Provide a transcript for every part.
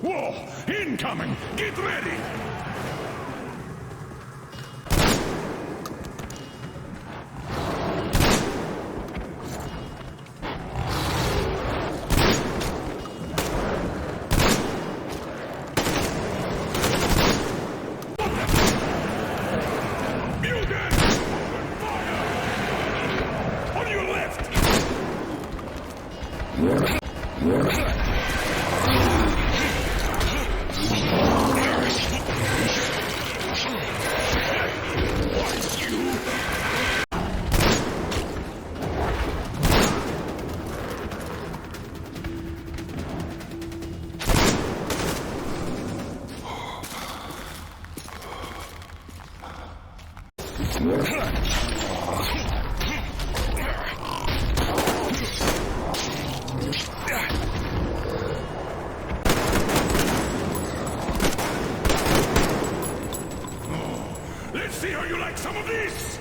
War incoming! Get ready! Let's see how you like some of this!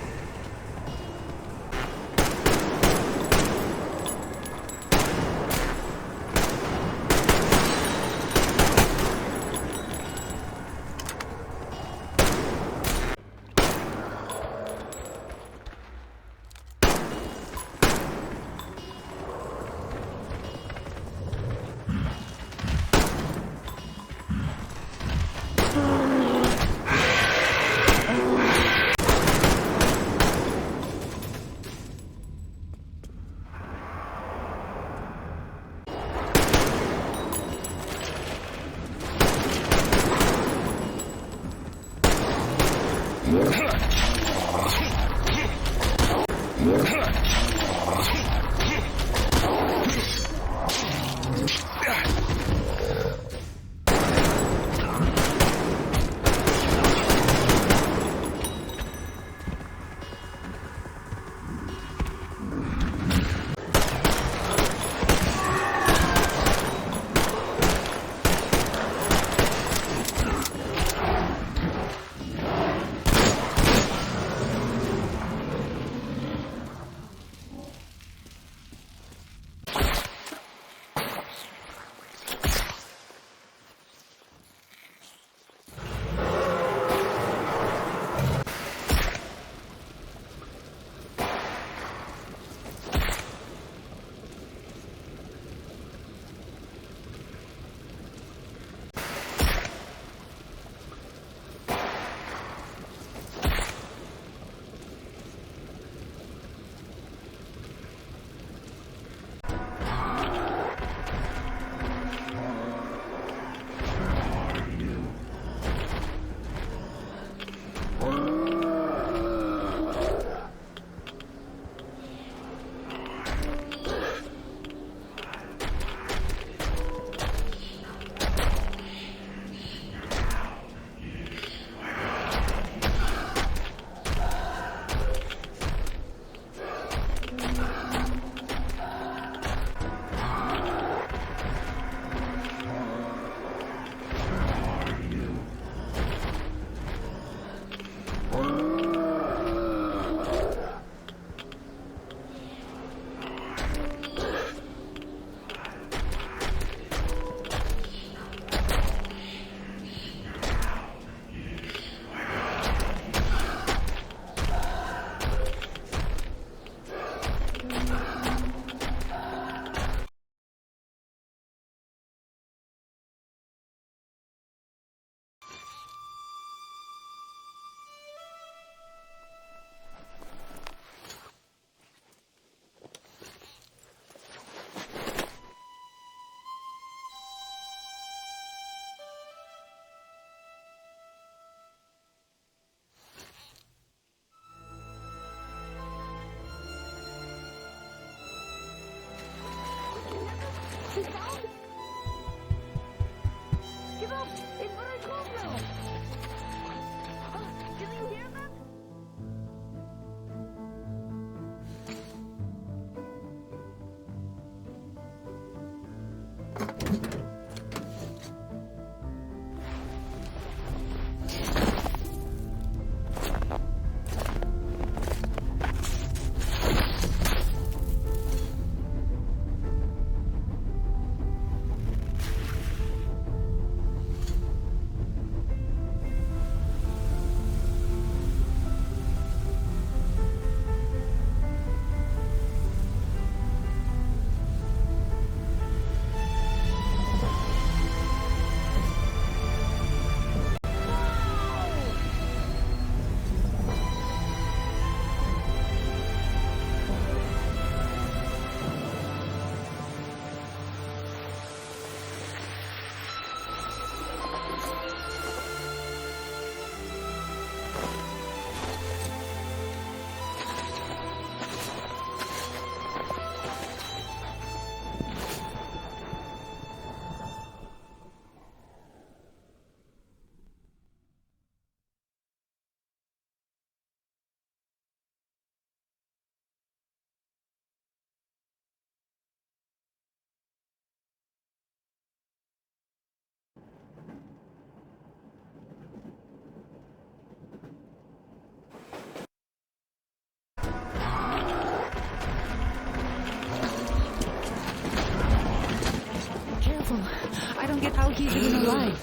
get how he's even alive.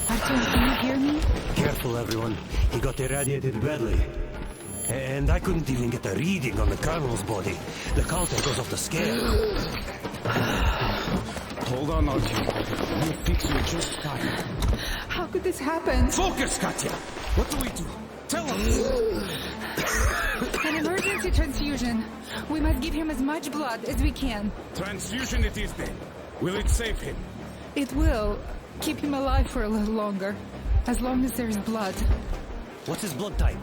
Artyom, can you hear me? Careful, everyone. He got irradiated badly. And I couldn't even get a reading on the Colonel's body. The counter goes off the scale. Hold on, Artyom. We'll fix you just fine. How could this happen? Focus, Katya! What do we do? Tell us! An emergency transfusion. We must give him as much blood as we can. Transfusion it is then. Will it save him? It will keep him alive for a little longer. As long as there's blood. What's his blood type?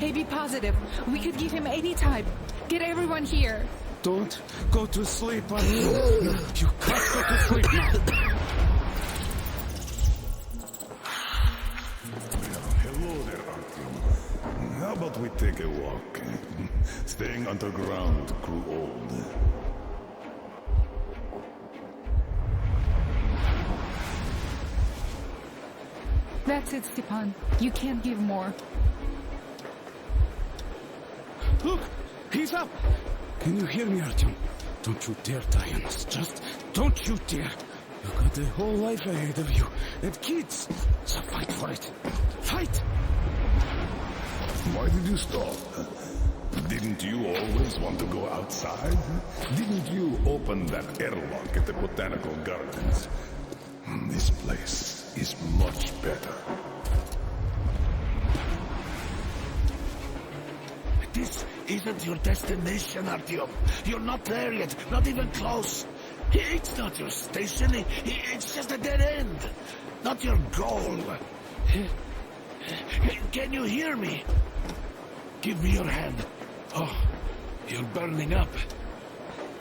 AB positive. We could give him any type. Get everyone here. Don't go to sleep, Artyom. No, you can't go to sleep now. Hello there, Artyom. How about we take a walk? Staying underground grew old. That's it, Stepan. You can't give more. Look! He's up! Can you hear me, Artyom? Don't you dare die on us. Just don't you dare. You've got a whole life ahead of you. And kids. So fight for it. Fight! Why did you stop? Didn't you always want to go outside? Didn't you open that airlock at the Botanical Gardens? This place is much better. This isn't your destination, Artyom. You're not there yet, not even close. It's not your station, it's just a dead end. Not your goal. Can you hear me? Give me your hand. Oh, you're burning up.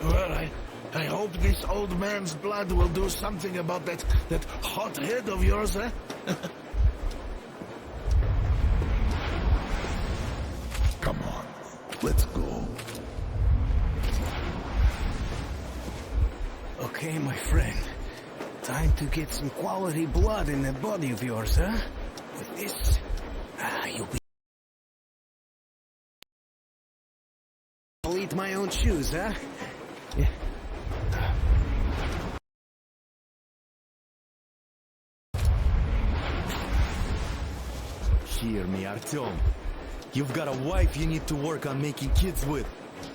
Well, I hope this old man's blood will do something about that hot head of yours, eh? Come on, let's go. Okay, my friend. Time to get some quality blood in that body of yours, huh? With this, you'll be... I'll eat my own shoes, huh? Yeah. Hear me, Artyom. You've got a wife you need to work on making kids with.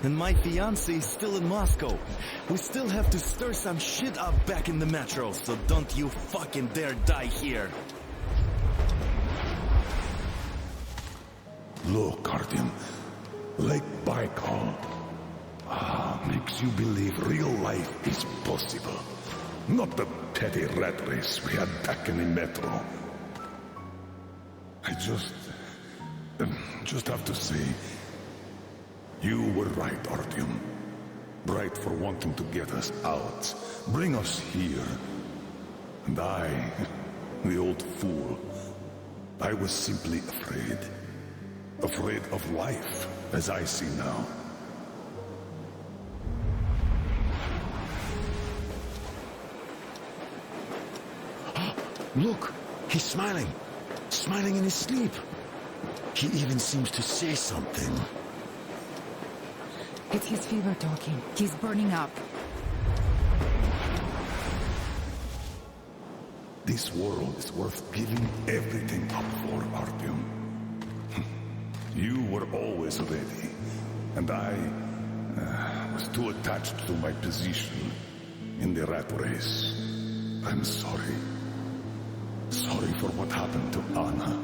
And my fiancé is still in Moscow. We still have to stir some shit up back in the metro, so don't you fucking dare die here. Look, Artyom. Lake Baikal. Makes you believe real life is possible. Not the petty rat race we had back in the metro. I just have to say, you were right, Artyom. Right for wanting to get us out, bring us here. And I, the old fool, I was simply afraid. Afraid of life, as I see now. Look, he's smiling. Smiling in his sleep. He even seems to say something. It's his fever talking. He's burning up. This world is worth giving everything up for, Artyom. You were always ready, and I was too attached to my position in the rat race. I'm sorry. Sorry for what happened to Anna.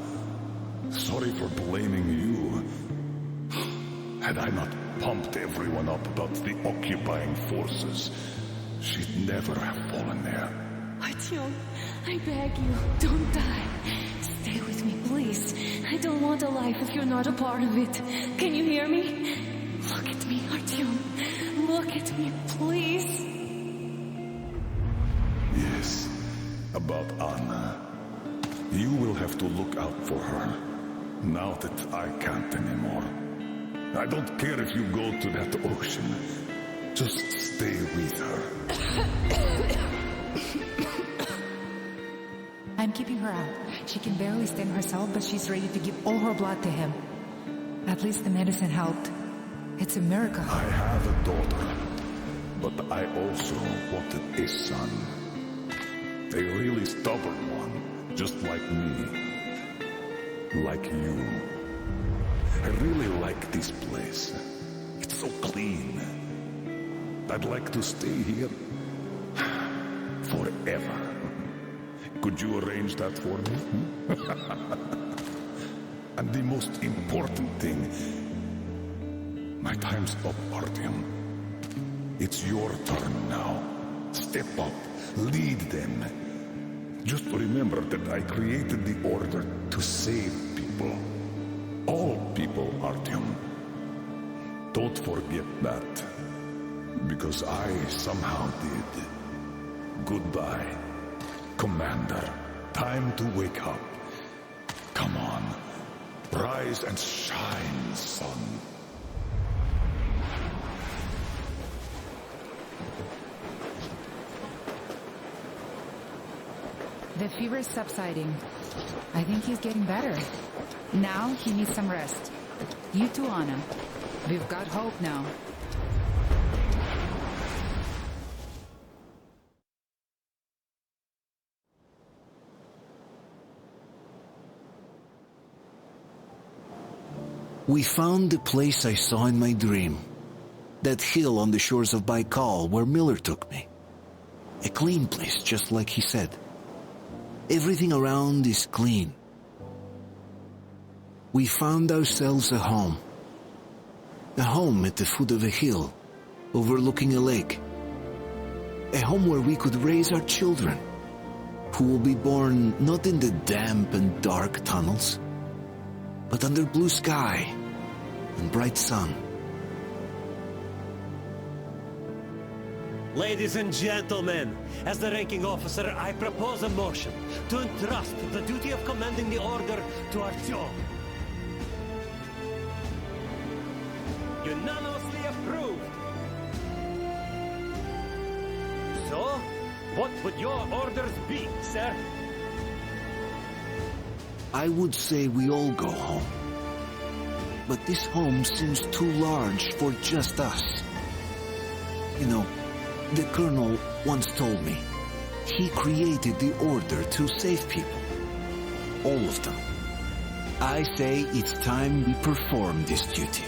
Sorry for blaming you. Had I not pumped everyone up about the occupying forces, she'd never have fallen there. Artyom, I beg you, don't die. Stay with me, please. I don't want a life if you're not a part of it. Can you hear me? Look at me, Artyom. Look at me, please. Yes, about Anna. You will have to look out for her, now that I can't anymore. I don't care if you go to that ocean. Just stay with her. I'm keeping her out. She can barely stand herself, but she's ready to give all her blood to him. At least the medicine helped. It's a miracle. I have a daughter, but I also wanted a son. A really stubborn one, just like me. Like you. I really like this place. It's so clean. I'd like to stay here forever. Could you arrange that for me? And the most important thing, my time's up, Artyom. It's your turn now. Step up, lead them. Just remember that I created the Order to save people. All people, Artyom. Don't forget that. Because I somehow did. Goodbye, Commander. Time to wake up. Come on. Rise and shine, son. The fever is subsiding. I think he's getting better. Now he needs some rest. You too, Anna. We've got hope now. We found the place I saw in my dream. That hill on the shores of Baikal where Miller took me. A clean place, just like he said. Everything around is clean. We found ourselves a home. A home at the foot of a hill, overlooking a lake. A home where we could raise our children, who will be born not in the damp and dark tunnels, but under blue sky and bright sun. Ladies and gentlemen, as the ranking officer, I propose a motion to entrust the duty of commanding the Order to Artyom. Unanimously approved. So, what would your orders be, sir? I would say we all go home. But this home seems too large for just us. You know, the Colonel once told me, he created the Order to save people. All of them. I say it's time we perform this duty.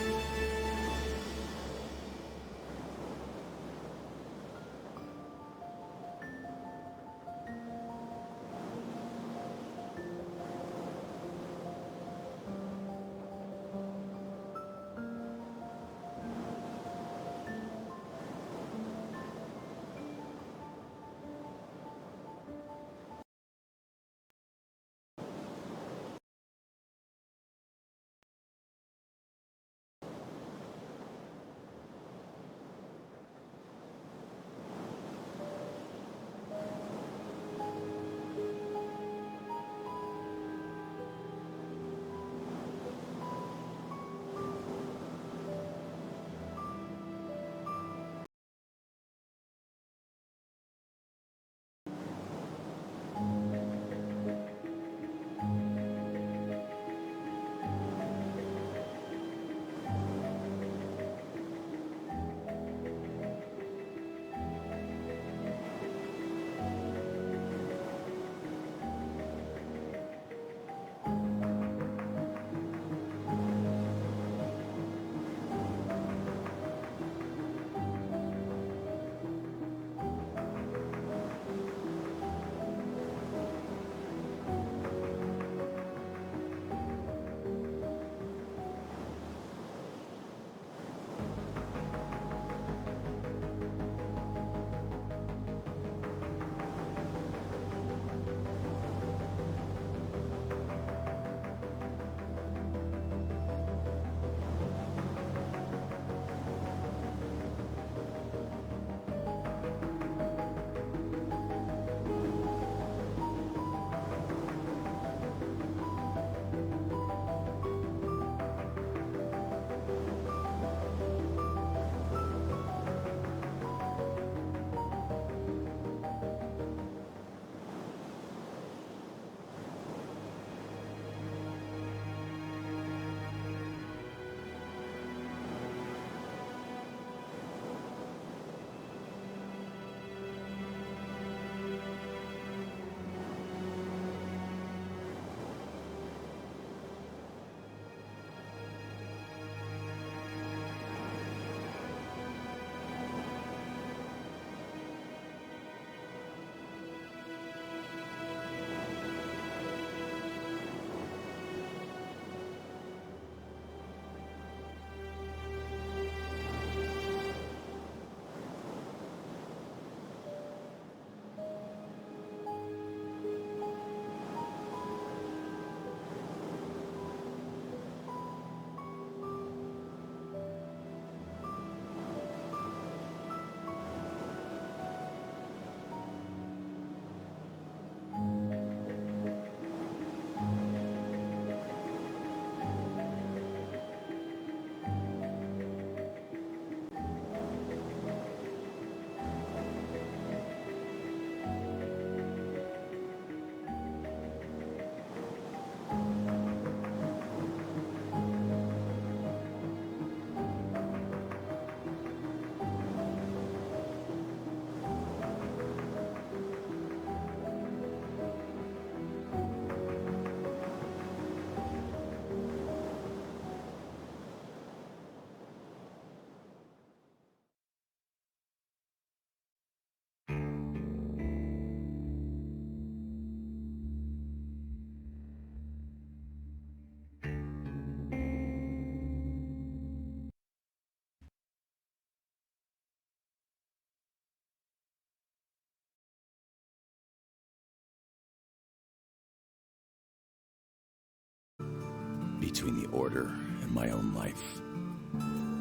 between the Order and my own life.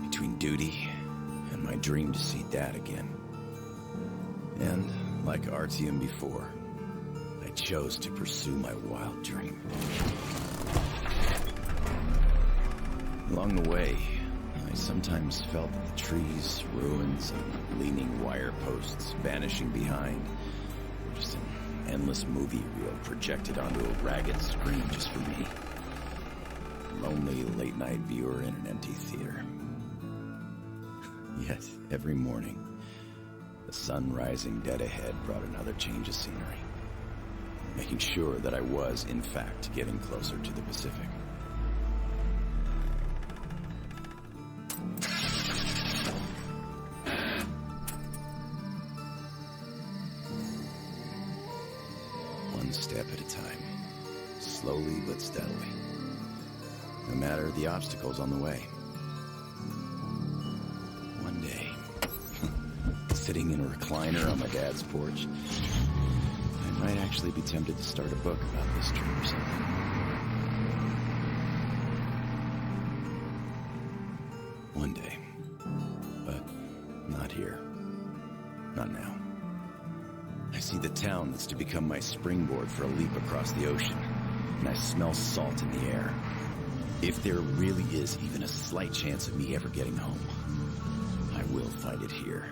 Between duty and my dream to see Dad again. And, like Artyom before, I chose to pursue my wild dream. Along the way, I sometimes felt the trees, ruins, and leaning wire posts vanishing behind were just an endless movie reel projected onto a ragged screen just for me. A lonely late-night viewer in an empty theater. Yet, every morning, the sun rising dead ahead brought another change of scenery, making sure that I was, in fact, getting closer to the Pacific. One step at a time, slowly but steadily, no matter the obstacles on the way. One day, sitting in a recliner on my dad's porch, I might actually be tempted to start a book about this trip or something. One day. But not here. Not now. I see the town that's to become my springboard for a leap across the ocean, and I smell salt in the air. If there really is even a slight chance of me ever getting home, I will find it here.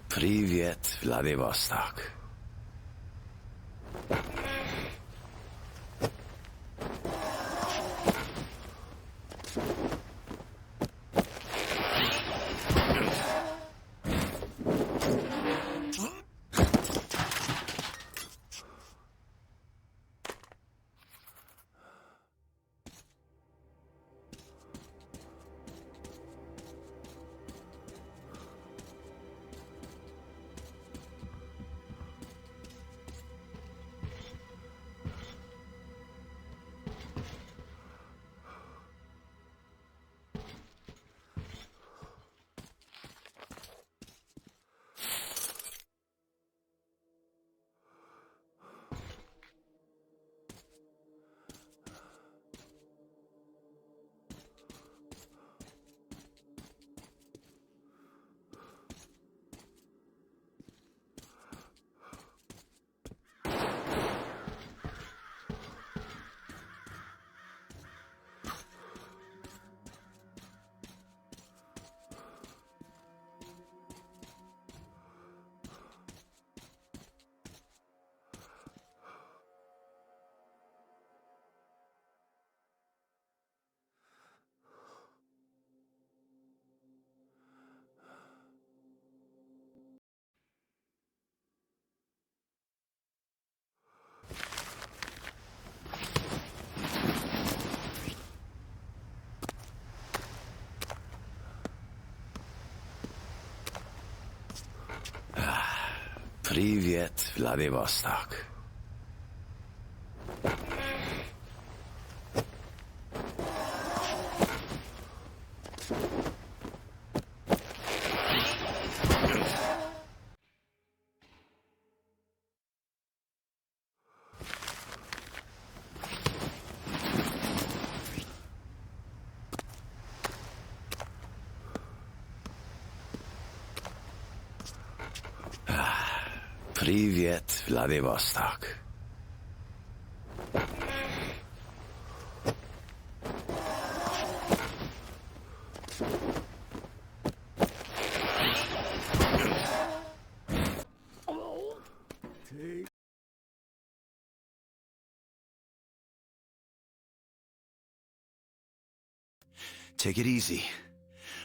Привет, Vladivostok. Привет, Vladivostok. Привет, Vladivostok. Take it easy.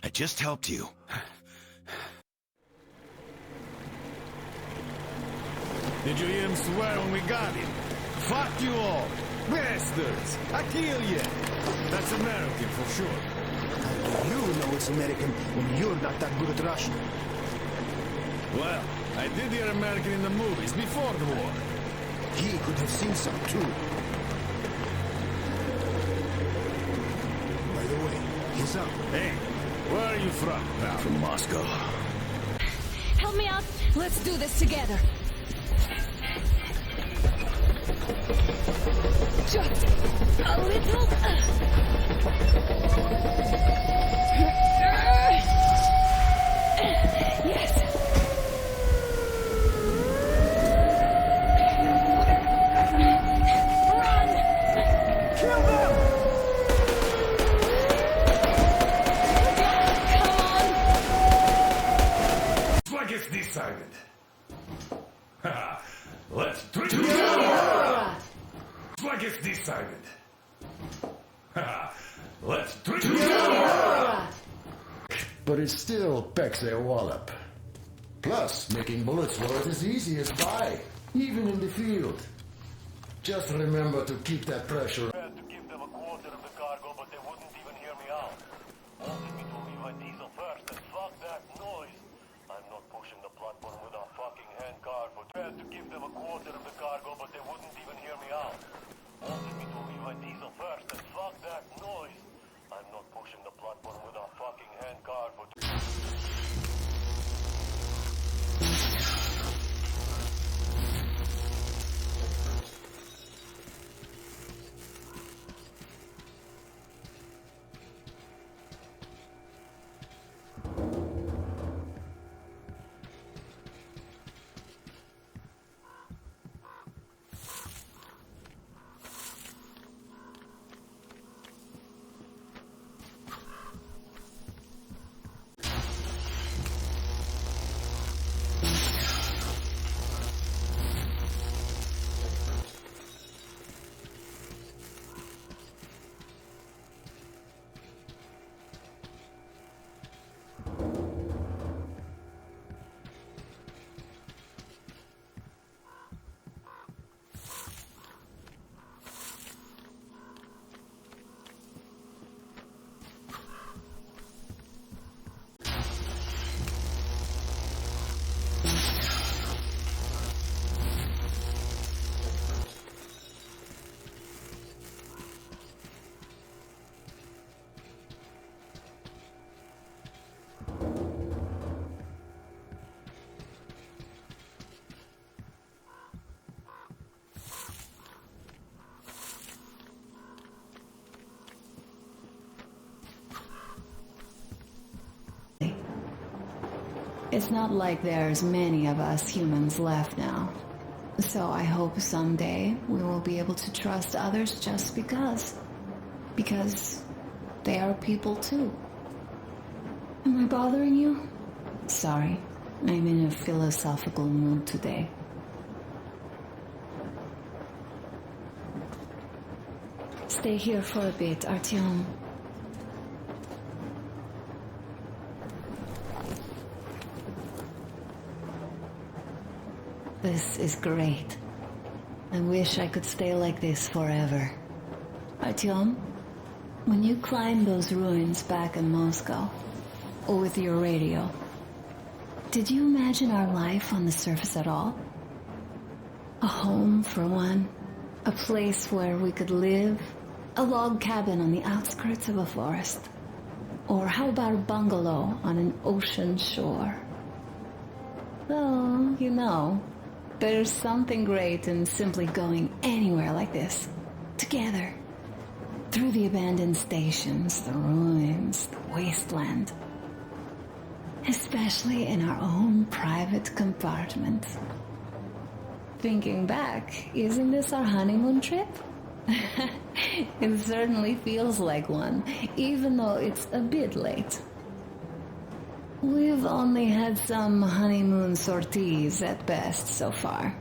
I just helped you. Did you hear him swear when we got him? Fuck you all! Bastards! I kill you! That's American for sure. You know it's American when you're not that good at Russian. Well, I did hear American in the movies before the war. He could have seen some too. By the way, he's up. Hey, where are you from now? From Moscow. Help me out. Let's do this together. Just a little. Yes. Run! Kill them! Come on! Looks like it's decided. Let's drink. Looks like it's decided. Let's drink. But it still packs a wallop. Plus, making bullets for it is easy as pie, even in the field. Just remember to keep that pressure. I had to give them a quarter of the cargo, but they wouldn't even hear me out. Wanted me to leave my diesel first, and fuck that noise. I'm not pushing the platform with a fucking handcar for... I had to give them a quarter of the cargo, but they wouldn't even hear me out. Wanted me to leave my diesel first, and fuck that noise. I'm not pushing the platform with a fucking handcar for... It's not like there's many of us humans left now. So I hope someday we will be able to trust others just because. Because they are people too. Am I bothering you? Sorry, I'm in a philosophical mood today. Stay here for a bit, Artyom. This is great. I wish I could stay like this forever. Artyom, when you climbed those ruins back in Moscow, or with your radio, did you imagine our life on the surface at all? A home for one, a place where we could live, a log cabin on the outskirts of a forest, or how about a bungalow on an ocean shore? Well, you know, there's something great in simply going anywhere like this, together, through the abandoned stations, the ruins, the wasteland, especially in our own private compartment. Thinking back, isn't this our honeymoon trip? It certainly feels like one, even though it's a bit late. We've only had some honeymoon sorties at best so far.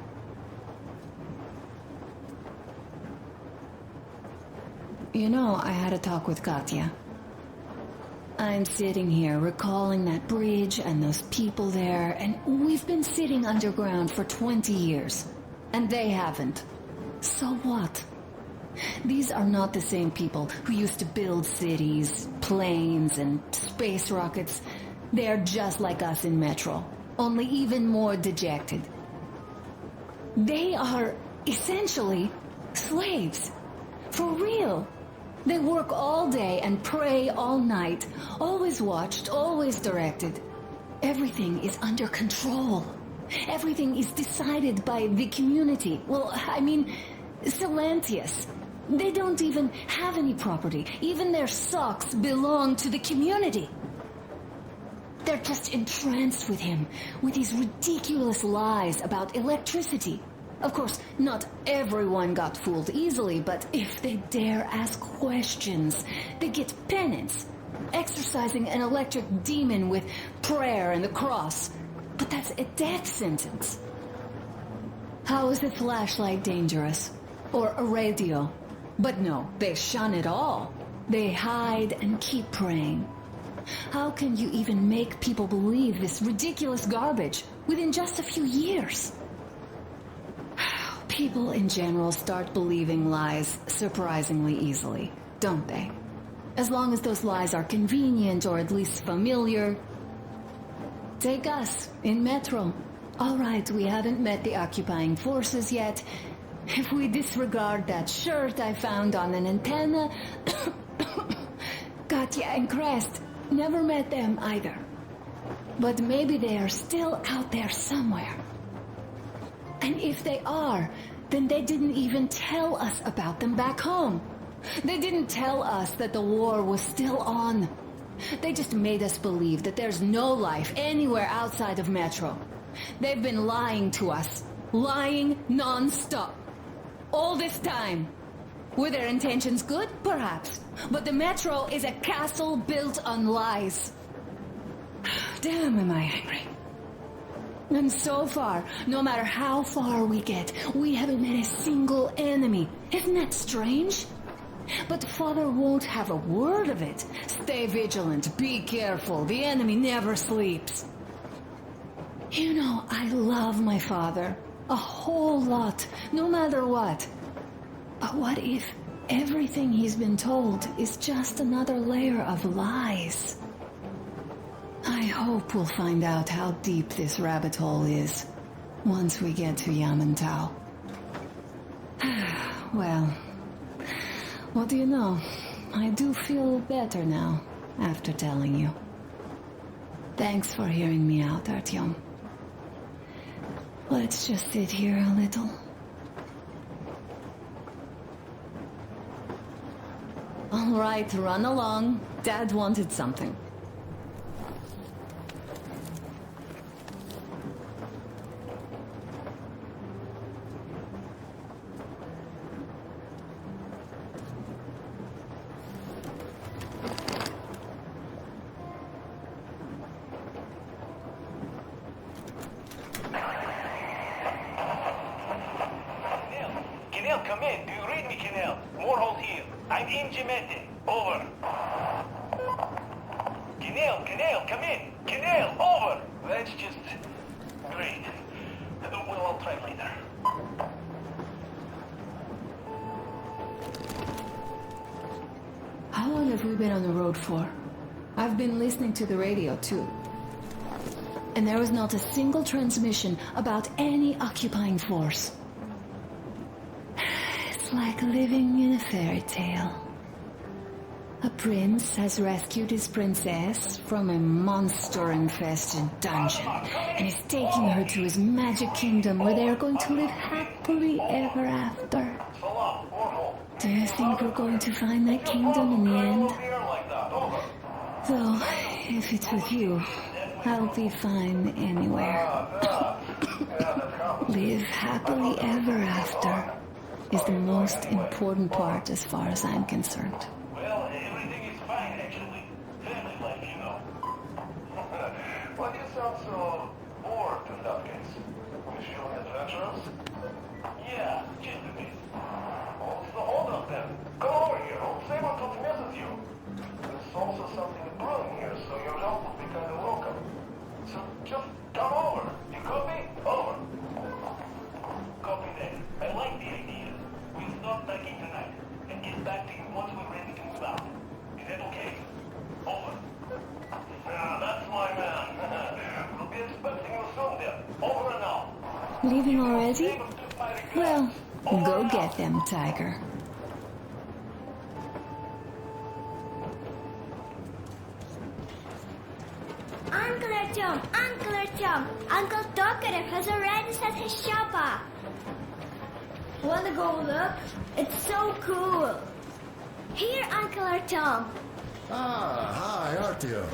You know, I had a talk with Katya. I'm sitting here recalling that bridge and those people there, and we've been sitting underground for 20 years. and they haven't. So what? These are not the same people who used to build cities, planes, and space rockets. They're just like us in Metro, only even more dejected. They are essentially slaves. For real. They work all day and pray all night, always watched, always directed. Everything is under control. Everything is decided by the community. Well, I mean, Silantius. They don't even have any property. Even their socks belong to the community. They're just entranced with him, with these ridiculous lies about electricity. Of course, not everyone got fooled easily, but if they dare ask questions, they get penance, exorcising an electric demon with prayer and the cross. But that's a death sentence. How is a flashlight dangerous? Or a radio? But no, they shun it all. They hide and keep praying. How can you even make people believe this ridiculous garbage within just a few years? People in general start believing lies surprisingly easily, don't they? As long as those lies are convenient or at least familiar. Take us, in Metro. All right, we haven't met the occupying forces yet. If we disregard that shirt I found on an antenna... Katya and Crest, never met them either. But maybe they are still out there somewhere. And if they are, then they didn't even tell us about them back home. They didn't tell us that the war was still on. They just made us believe that there's no life anywhere outside of Metro. They've been lying to us. Lying non-stop. All this time. Were their intentions good? Perhaps. But the Metro is a castle built on lies. Damn, am I angry. And so far, no matter how far we get, we haven't met a single enemy. Isn't that strange? But Father won't have a word of it. Stay vigilant, be careful, the enemy never sleeps. You know, I love my father. A whole lot, no matter what. But what if everything he's been told is just another layer of lies? I hope we'll find out how deep this rabbit hole is once we get to Yamantau. Well, what do you know? I do feel better now after telling you. Thanks for hearing me out, Artyom. Let's just sit here a little. All right, run along. Dad wanted something. Kinel, come in. Do you read me, Kinel? Warhol here. I'm in Gemete. Over. Kinel, come in. Kinel, over. That's just... great. Well, I'll try later. How long have we been on the road for? I've been listening to the radio, too. And there was not a single transmission about any occupying force. It's like living in a fairy tale. A prince has rescued his princess from a monster-infested dungeon and is taking her to his magic kingdom where they are going to live happily ever after. Do you think we're going to find that kingdom in the end? Though, if it's with you, I'll be fine anywhere. Live happily ever after is the most important part as far as I'm concerned. Well, everything is fine, actually. Family life, you know. Why do you sound so bored, Dudkins? You feeling adventurous? Yeah, just a bit. What's the hold-up then? Come over here. Old Saber told me to visit you. There's also something brewing here, so your help will be kind of welcome. So just come over. You copy? Over. Copy that. once we ran things out. Is that okay? Over. Yeah, that's my man. We'll be expecting you soon there. Over and out. Leaving already? Well, go get them, Tiger. Uncle Artyom! Uncle Artyom! Uncle Tokarev has already set his shop up. Wanna go look? It's so cool. Here, Uncle Artyom. Ah, hi, Artyom.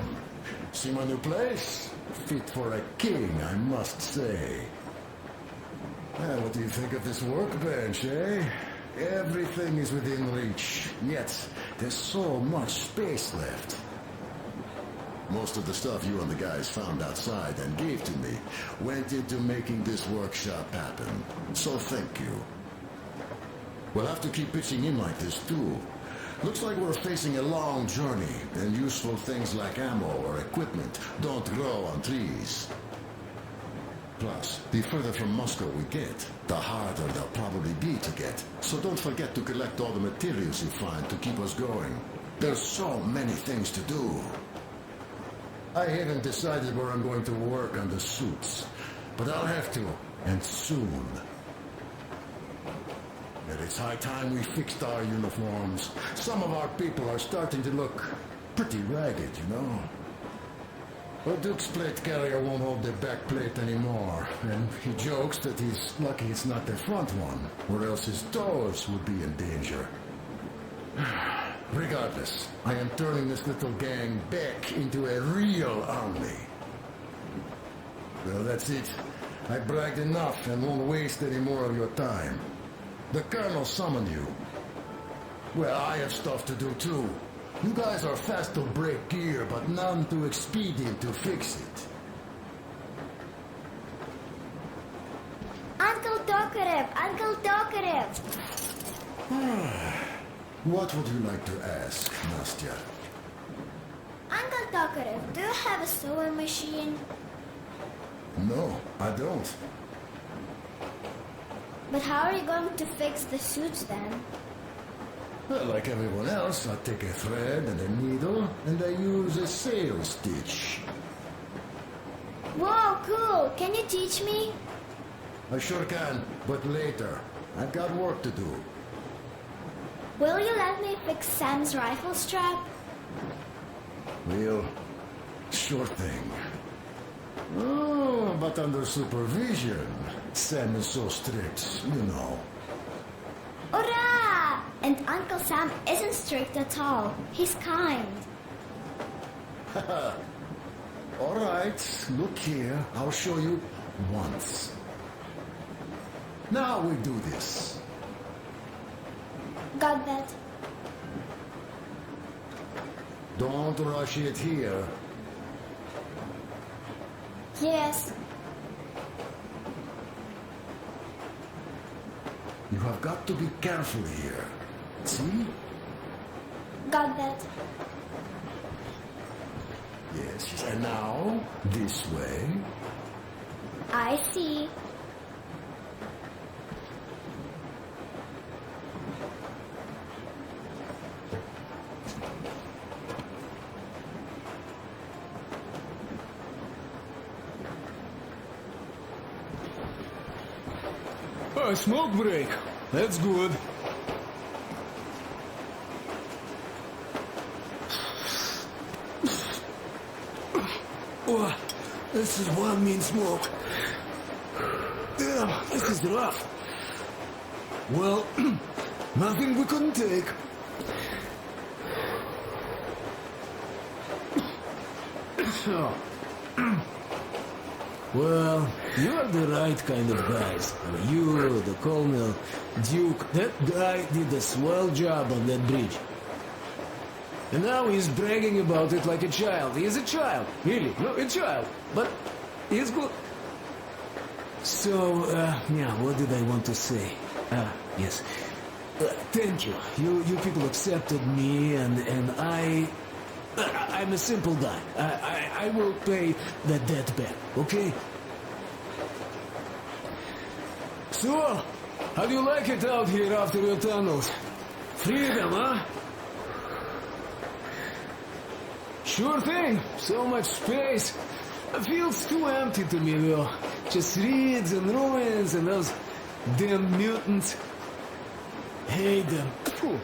See my new place? Fit for a king, I must say. What do you think of this workbench, eh? Everything is within reach, yet there's so much space left. Most of the stuff you and the guys found outside and gave to me went into making this workshop happen. So thank you. We'll have to keep pitching in like this too. Looks like we're facing a long journey, and useful things like ammo or equipment don't grow on trees. Plus, the further from Moscow we get, the harder they'll probably be to get. So don't forget to collect all the materials you find to keep us going. There's so many things to do. I haven't decided where I'm going to work on the suits, but I'll have to, and soon. And it's high time we fixed our uniforms. Some of our people are starting to look pretty ragged, you know. Well, Duke's plate carrier won't hold the back plate anymore, and he jokes that he's lucky it's not the front one, or else his toes would be in danger. Regardless, I am turning this little gang back into a real army. Well, that's it. I bragged enough and won't waste any more of your time. The Colonel summoned you. Well, I have stuff to do too. You guys are fast to break gear, but none too expedient to fix it. Uncle Tokarev! Uncle Tokarev! What would you like to ask, Nastya? Uncle Tokarev, do you have a sewing machine? No, I don't. But how are you going to fix the suits then? Well, like everyone else, I take a thread and a needle, and I use a sail stitch. Wow, cool! Can you teach me? I sure can, but later. I've got work to do. Will you let me fix Sam's rifle strap? Well, sure thing. Oh, but under supervision. Sam is so strict, you know. Hurrah! And Uncle Sam isn't strict at all. He's kind. All right, look here. I'll show you once. Now we do this. Got that. Don't rush it here. Yes. You have got to be careful here. See? Got that. Yes, and now, this way. I see. Oh, smoke break. That's good. Oh, this is one mean smoke. Damn, this is rough. Well, nothing we couldn't take. Well, you're the right kind of guys. You, the Colonel, Duke, that guy did a swell job on that bridge. And now he's bragging about it like a child. He is a child, really, no, a child. But he's good. So, yeah, what did I want to say? Yes. Thank you. You people accepted me, and I'm a simple guy. I will pay that debt back, okay? So, how do you like it out here after your tunnels? Freedom, huh? Sure thing. So much space. It feels too empty to me, though. Just reeds and ruins and those damn mutants. Hate them. Phew.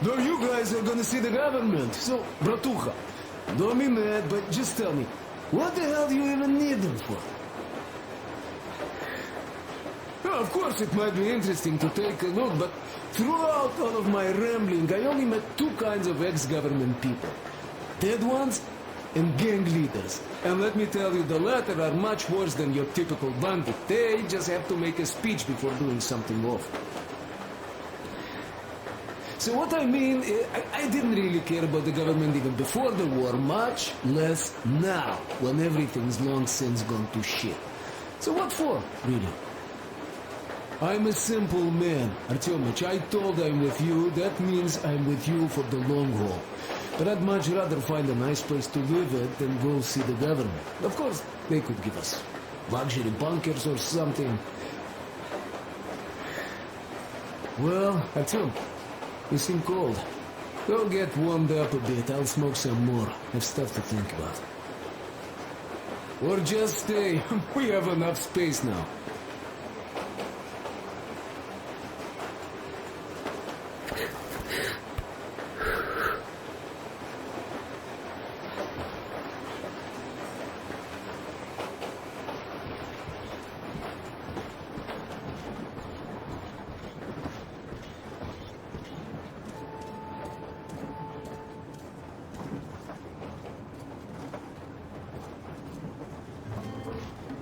Though you guys are gonna see the government, so, bratucha, don't be mad, but just tell me, what the hell do you even need them for? Well, of course it might be interesting to take a look, but throughout all of my rambling, I only met two kinds of ex-government people. Dead ones and gang leaders. And let me tell you, the latter are much worse than your typical bandit. They just have to make a speech before doing something awful. So what I mean, I didn't really care about the government even before the war, much less now, when everything's long since gone to shit. So what for, really? I'm a simple man, Artyomich. I told I'm with you, that means I'm with you for the long haul. But I'd much rather find a nice place to live at than go see the government. Of course, they could give us luxury bunkers or something. Well, Artyom, you seem cold. Go get warmed up a bit, I'll smoke some more. I've stuff to think about. Or just stay. We have enough space now.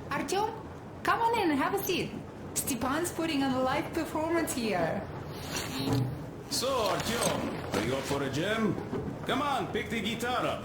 Artyom, come on in and have a seat. Stepan's putting on a live performance here. So, Artyom, are you up for a jam? Come on, pick the guitar up.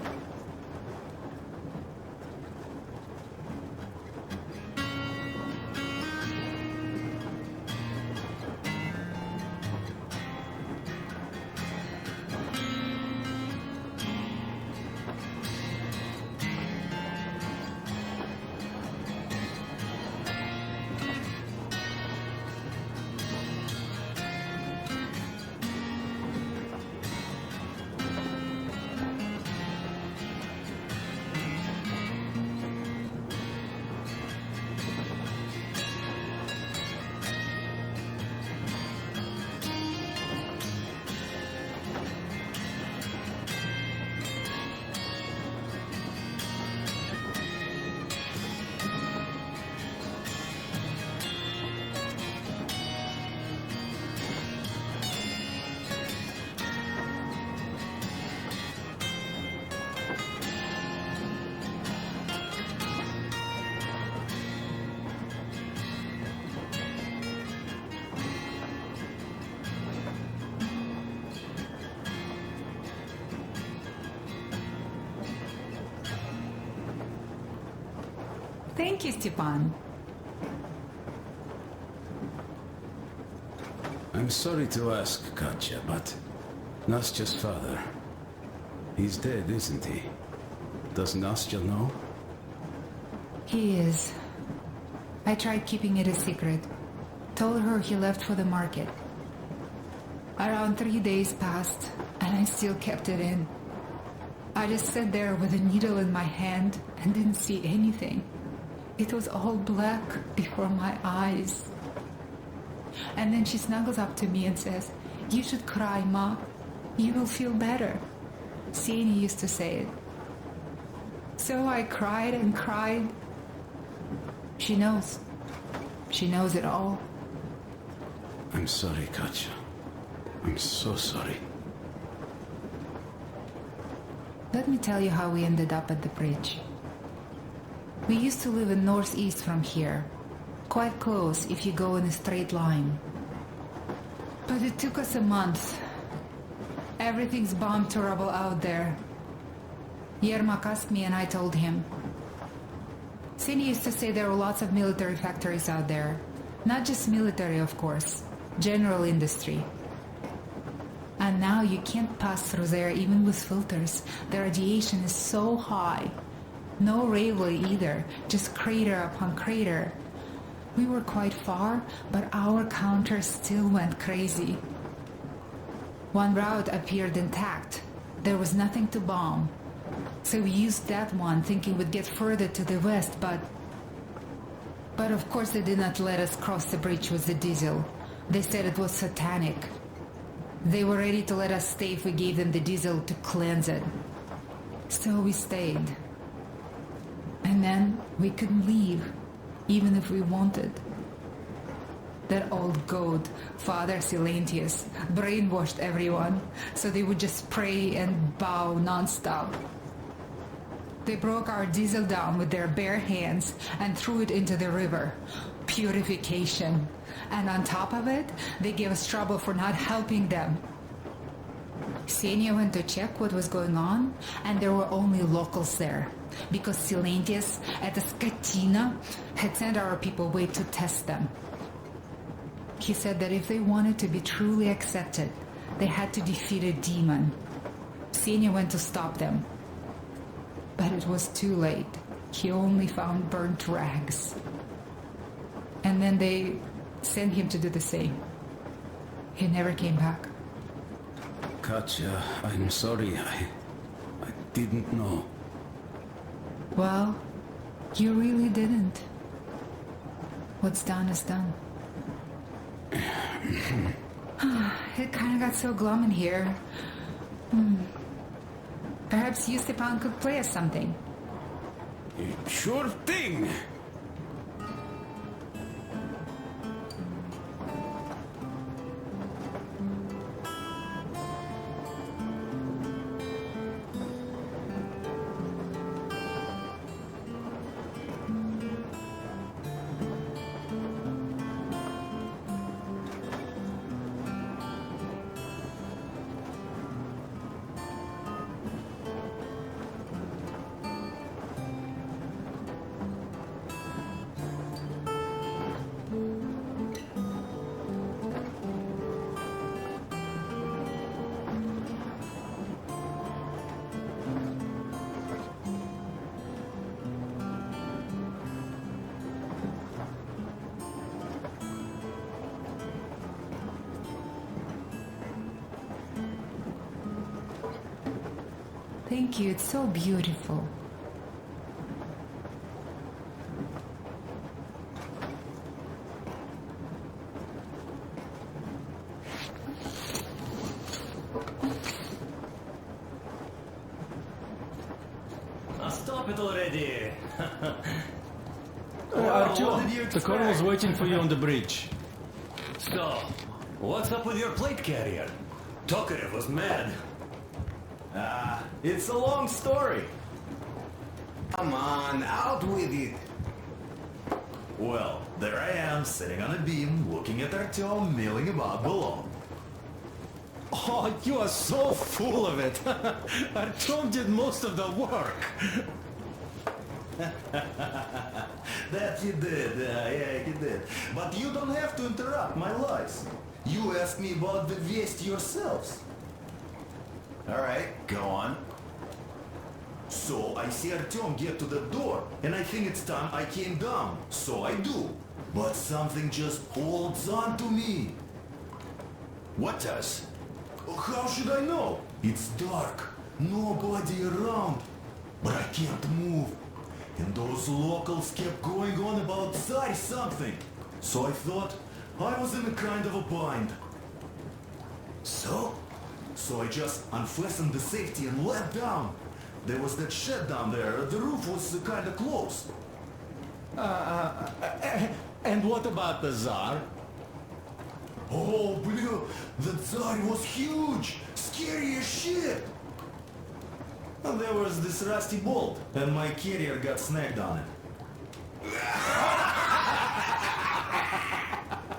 Thank you, Stepan. I'm sorry to ask, Katya, but Nastya's father, he's dead, isn't he? Does Nastya know? He is. I tried keeping it a secret. Told her he left for the market. Around 3 days passed, and I still kept it in. I just sat there with a needle in my hand and didn't see anything. It was all black before my eyes. And then she snuggles up to me and says, "You should cry, Ma. You will feel better." Sini used to say it. So I cried and cried. She knows. She knows it all. I'm sorry, Katya. I'm so sorry. Let me tell you how we ended up at the bridge. We used to live in northeast from here. Quite close if you go in a straight line. But it took us a month. Everything's bombed to rubble out there. Yermak asked me and I told him. Sini used to say there were lots of military factories out there. Not just military, of course. General industry. And now you can't pass through there even with filters. The radiation is so high. No railway either, just crater upon crater. We were quite far, but our counter still went crazy. One route appeared intact. There was nothing to bomb. So we used that one, thinking we'd get further to the west, but of course they did not let us cross the bridge with the diesel. They said it was satanic. They were ready to let us stay if we gave them the diesel to cleanse it. So we stayed. And then we couldn't leave, even if we wanted. That old goat, Father Silentius, brainwashed everyone, so they would just pray and bow non-stop. They broke our diesel down with their bare hands and threw it into the river. Purification. And on top of it, they gave us trouble for not helping them. Xenia went to check what was going on, and there were only locals there, because Silentius at the Skatina had sent our people away to test them. He said that if they wanted to be truly accepted, they had to defeat a demon. Xenia went to stop them. But it was too late. He only found burnt rags. And then they sent him to do the same. He never came back. Katya, I'm sorry. I didn't know. Well, you really didn't. What's done is done. It kind of got so glum in here. Perhaps you, Stepan, could play us something. Sure thing. Thank you, it's so beautiful. Stop it already! Artyom, the colonel's waiting for you on the bridge. So, what's up with your plate carrier? Tokarev was mad. It's a long story. Come on, out with it. Well, there I am, sitting on a beam, looking at Artyom milling about below. Oh, you are so full of it. Artyom did most of the work. That he did, yeah, he did. But you don't have to interrupt my lies. You asked me about the Vest yourselves. Alright, go on. So I see Artyom get to the door, and I think it's time I came down. So I do. But something just holds on to me. What does? How should I know? It's dark, nobody around. But I can't move. And those locals kept going on about Tsar something. So I thought I was in a kind of a bind. So I just unfastened the safety and let down. There was that shed down there. The roof was kind of closed. And what about the Tsar? Oh, blue, the Tsar was huge, scary as shit. And there was this rusty bolt, and my carrier got snagged on it.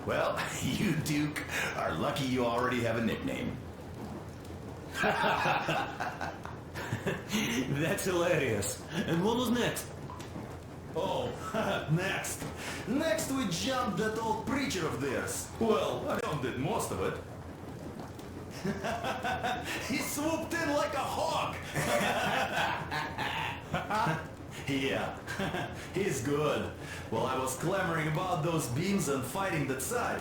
Well, you, Duke, are lucky you already have a nickname. That's hilarious. And what was next? Oh, next. Next we jumped that old preacher of theirs. Well, Artyom did most of it. He swooped in like a hawk. Yeah, he's good. While I was clamoring about those beams and fighting the Tsar.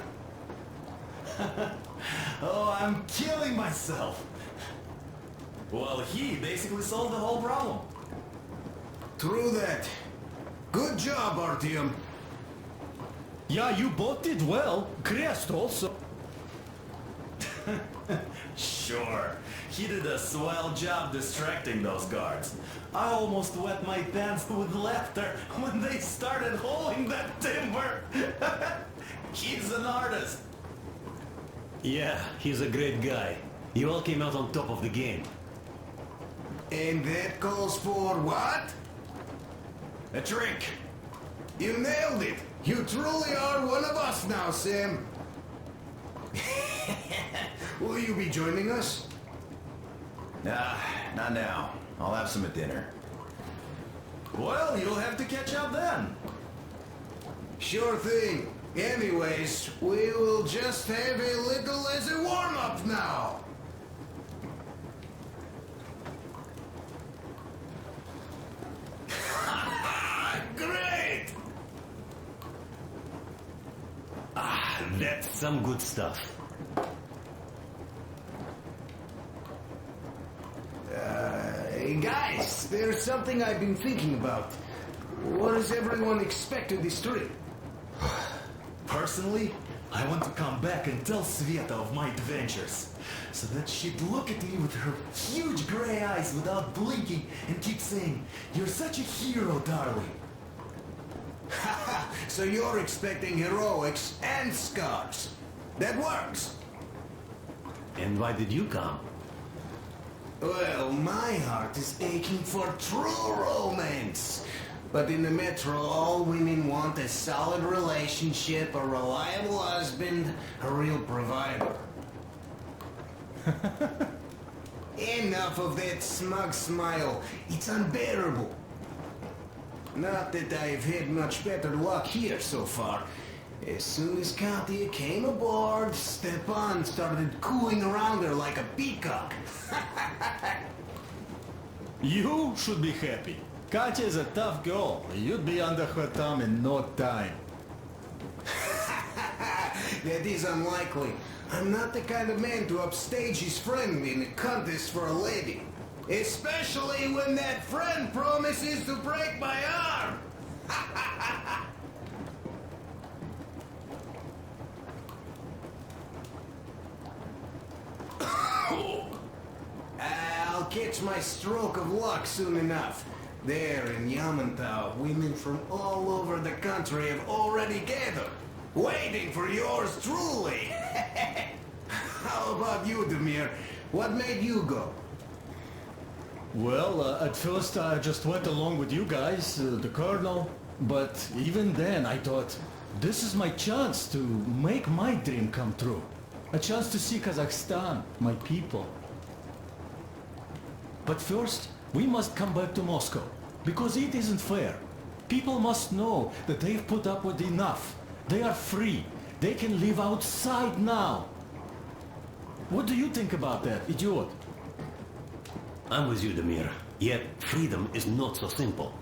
Oh, I'm killing myself. Well, he basically solved the whole problem. True that. Good job, Artyom. Yeah, you both did well. Crest also. Sure. He did a swell job distracting those guards. I almost wet my pants with laughter when they started hauling that timber. He's an artist. Yeah, he's a great guy. You all came out on top of the game. And that calls for what? A drink. You nailed it. You truly are one of us now, Sam. Will you be joining us? Nah, not now. I'll have some at dinner. Well, you'll have to catch up then. Sure thing. Anyways, we will just have a little as a warm-up now. Great! Ah, that's some good stuff. Hey guys, there's something I've been thinking about. What does everyone expect of this trip? Personally, I want to come back and tell Sveta of my adventures, so that she'd look at me with her huge gray eyes without blinking and keep saying, "You're such a hero, darling." So you're expecting heroics and scars. That works. And why did you come? Well, my heart is aching for true romance. But in the Metro, all women want a solid relationship, a reliable husband, a real provider. Enough of that smug smile. It's unbearable. Not that I've had much better luck here so far. As soon as Katya came aboard, Stepan started cooing around her like a peacock. You should be happy. Katya is a tough girl. You'd be under her thumb in no time. That is unlikely. I'm not the kind of man to upstage his friend in a contest for a lady. Especially when that friend promises to break my arm. I'll catch my stroke of luck soon enough. There in Yamantau, women from all over the country have already gathered, waiting for yours truly. How about you, Demir? What made you go? Well, at first I just went along with you guys, the colonel. But even then I thought, this is my chance to make my dream come true. A chance to see Kazakhstan, my people. But first, we must come back to Moscow, because it isn't fair. People must know that they've put up with enough. They are free. They can live outside now. What do you think about that, idiot? I'm with you, Demir. Yet, freedom is not so simple.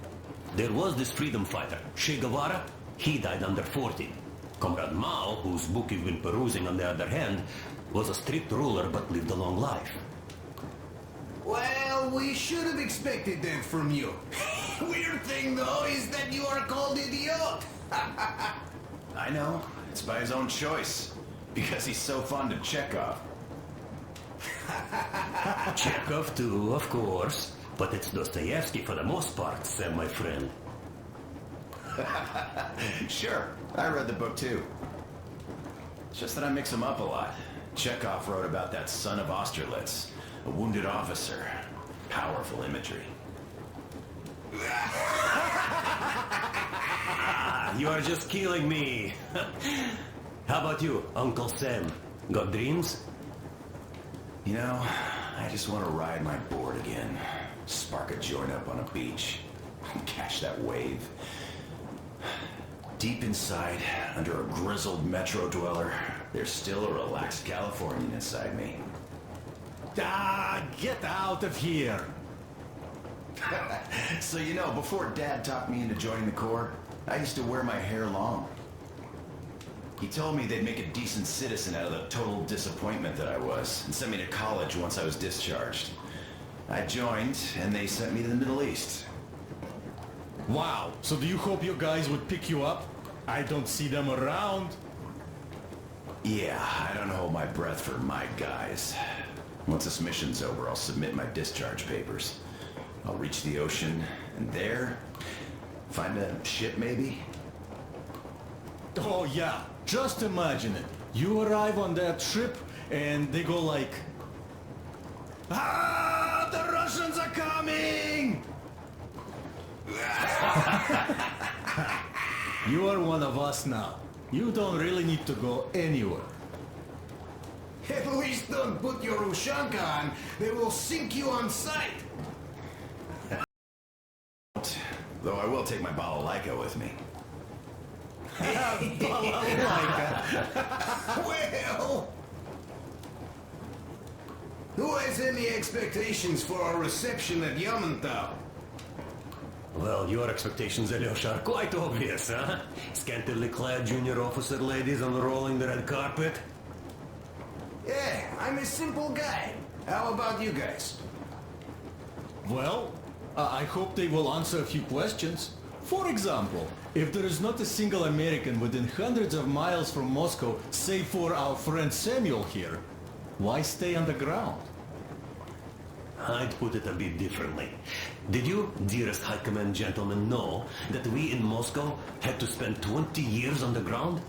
There was this freedom fighter, Che Guevara. He died under 40. Comrade Mao, whose book you've been perusing on the other hand, was a strict ruler but lived a long life. Well, we should have expected that from you. Weird thing, though, is that you are called idiot. I know. It's by his own choice. Because he's so fond of Chekhov. Chekhov too, of course. But it's Dostoevsky for the most part, Sam, my friend. Sure, I read the book too. It's just that I mix them up a lot. Chekhov wrote about that son of Austerlitz, a wounded officer. Powerful imagery. You are just killing me. How about you, Uncle Sam? Got dreams? You know, I just want to ride my board again. Spark a joint up on a beach. Catch that wave. Deep inside, under a grizzled metro dweller, there's still a relaxed Californian inside me. Ah, get out of here! So you know, before Dad talked me into joining the Corps, I used to wear my hair long. He told me they'd make a decent citizen out of the total disappointment that I was, and sent me to college once I was discharged. I joined, and they sent me to the Middle East. Wow, so do you hope your guys would pick you up? I don't see them around. Yeah, I don't hold my breath for my guys. Once this mission's over, I'll submit my discharge papers. I'll reach the ocean, and there, find a ship maybe? Oh yeah, just imagine it. You arrive on that ship, and they go like... Ah, the Russians are coming! You are one of us now. You don't really need to go anywhere. At least don't put your Ushanka on. They will sink you on sight. Though I will take my balalaika with me. Well... Who has any expectations for our reception at Yamantau? Well, your expectations, Alyosha, are quite obvious, huh? Scantily clad junior officer ladies unrolling the red carpet. Yeah, I'm a simple guy. How about you guys? Well, I hope they will answer a few questions. For example, if there is not a single American within hundreds of miles from Moscow, save for our friend Samuel here, why stay on the ground? I'd put it a bit differently. Did you, dearest High Command gentlemen, know that we in Moscow had to spend 20 years on the ground?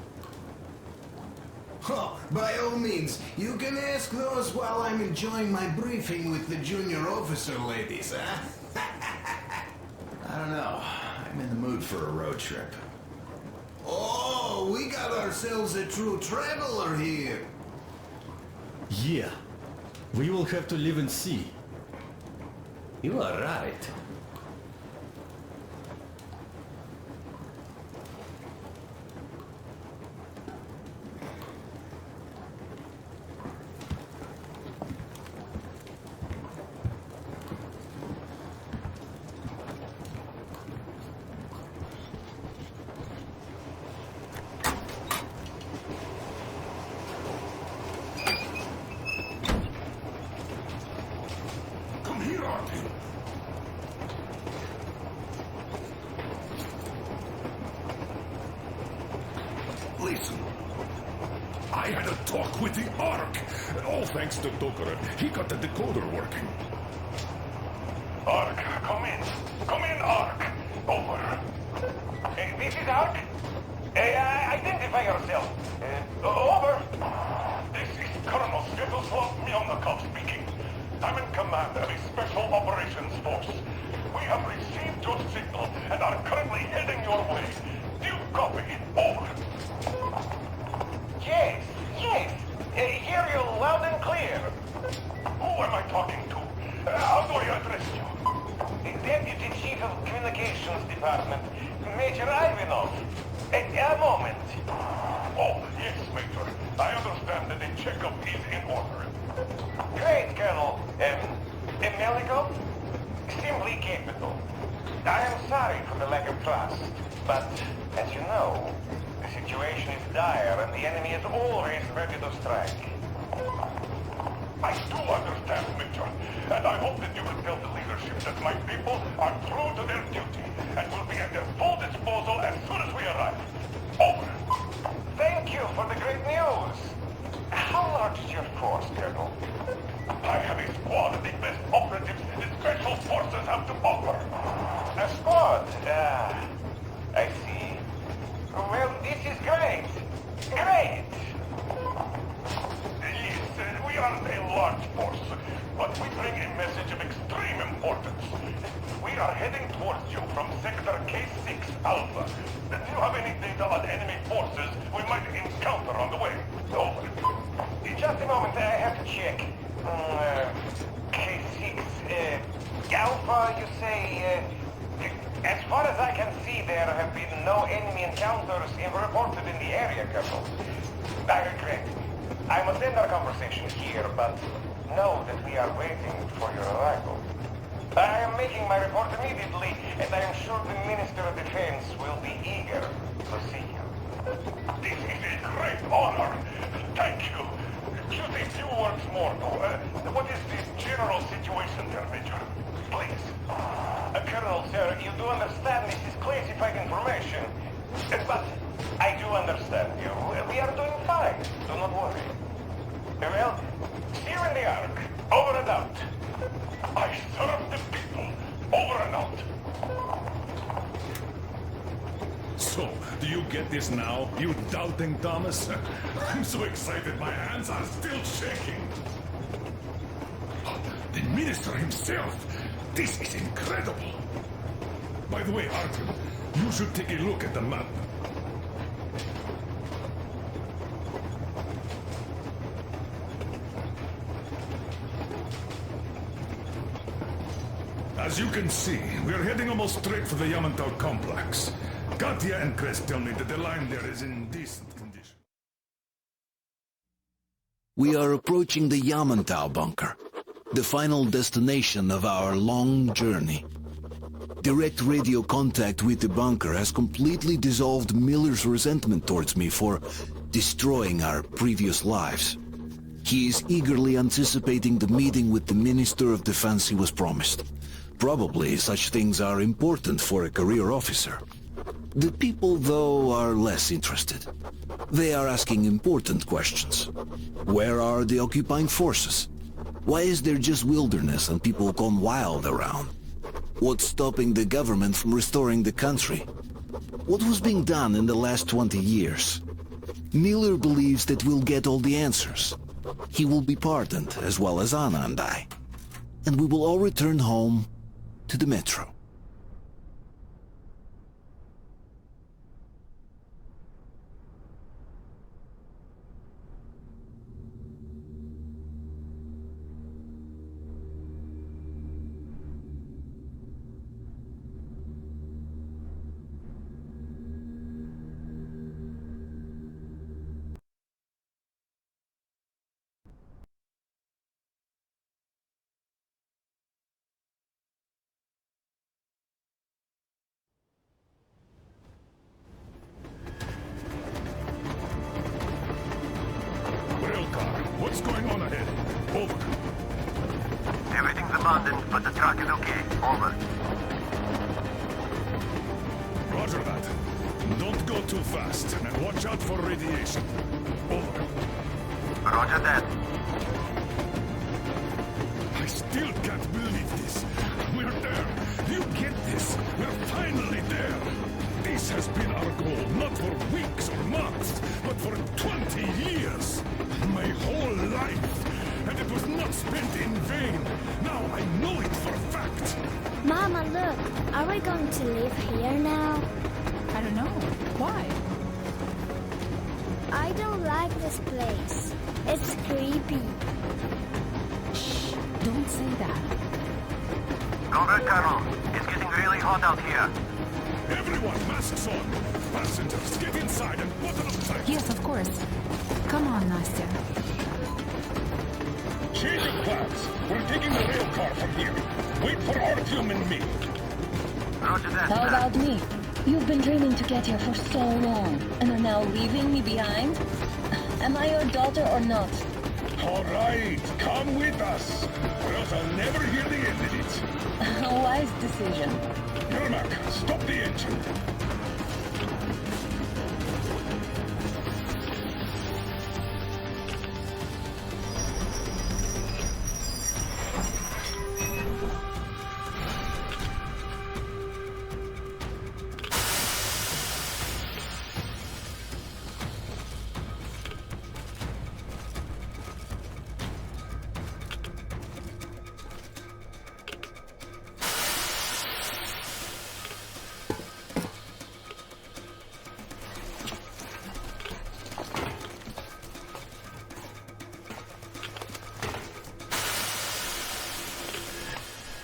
Oh, by all means, you can ask those while I'm enjoying my briefing with the junior officer ladies, huh? I don't know. I'm in the mood for a road trip. Oh, we got ourselves a true traveler here. Yeah, we will have to live and see. You are right. Come here, Artyom. Listen. I had a talk with the Ark. All thanks to Tokarev. He got the decoder working. Ark, come in. Come in, Ark. Over. This is Ark. Identify yourself. Over. This is Colonel Sviatoslav Melnikov speaking. I'm in command of a special operations force. We have received your signal and are currently heading your way. Do you copy? Over. Yes. Hear you loud and clear. Who am I talking to? How do I address you? Deputy Chief of Communications Department, Major Ivanov. A moment. Oh, yes, Major. I understand that the checkup is in order. Great, Colonel. Melnikov? Simply capital. I am sorry for the lack of trust, but, as you know, the situation is dire and the enemy is always ready to strike. I do understand, Major, and I hope that you will tell the leadership that my people are true to their duty and will be at their full disposal as soon as we arrive. Over. Thank you for the great news. How large is your force, Colonel? I have a squad of the best operatives the Special Forces have to offer. A squad? I see. Well, this is great. Great! Yes, we aren't a large force, but we bring a message of extreme importance. We are heading towards you from Sector K6 Alpha. Do you have any data on enemy forces we might encounter on the way? Over. Just a moment, I have to check. K6, Alpha, you say, as far as I can see, there have been no enemy encounters reported in the area, Colonel. I regret. I must end our conversation here, but know that we are waiting for your arrival. I am making my report immediately, and I am sure the Minister of Defense will be eager to see you. This is a great honor. Thank you. Just a few words more, though. What is the general situation there, Major? Please. Colonel, sir, you do understand this is classified information. But I do understand you. We are doing fine. Do not worry. Well, see you in the Ark. Over and out. I serve the people. Over and out. So, do you get this now, you doubting Thomas? I'm so excited, my hands are still shaking. The minister himself! This is incredible! By the way, Artyom, you should take a look at the map. As you can see, we're heading almost straight for the Yamantau complex. Katya and Crest tell me that the line there is in decent condition. We are approaching the Yamantau bunker, the final destination of our long journey. Direct radio contact with the bunker has completely dissolved Miller's resentment towards me for destroying our previous lives. He is eagerly anticipating the meeting with the Minister of Defense he was promised. Probably such things are important for a career officer. The people, though, are less interested. They are asking important questions. Where are the occupying forces? Why is there just wilderness and people gone wild around? What's stopping the government from restoring the country? What was being done in the last 20 years? Miller believes that we'll get all the answers. He will be pardoned, as well as Anna and I. And we will all return home to the metro. What's going on ahead? Over. Everything's abandoned, but the truck is okay. Over. Roger that. Don't go too fast, and watch out for radiation. Over. Roger that. I still can't believe this. We're there. You get this. We're finally there. This has been our goal, not for weeks or months, but for 20 years. My whole life. And it was not spent in vain. Now I know it for a fact. Mama, look. Are we going to live here now? I don't know. Why? I don't like this place. It's creepy. Shh. Don't say that. Go back, Colonel. It's getting really hot out here. Everyone, masks on. Passengers, get inside and button up tight. Yes, of course. Come on, Nastya. Change of plans. We're taking the rail car from here. Wait for Artyom and me. Roger that. How about me? You've been dreaming to get here for so long, and are now leaving me behind? Am I your daughter or not? All right, come with us, or else I'll never hear the end of it. A wise decision. Yermak, stop the engine.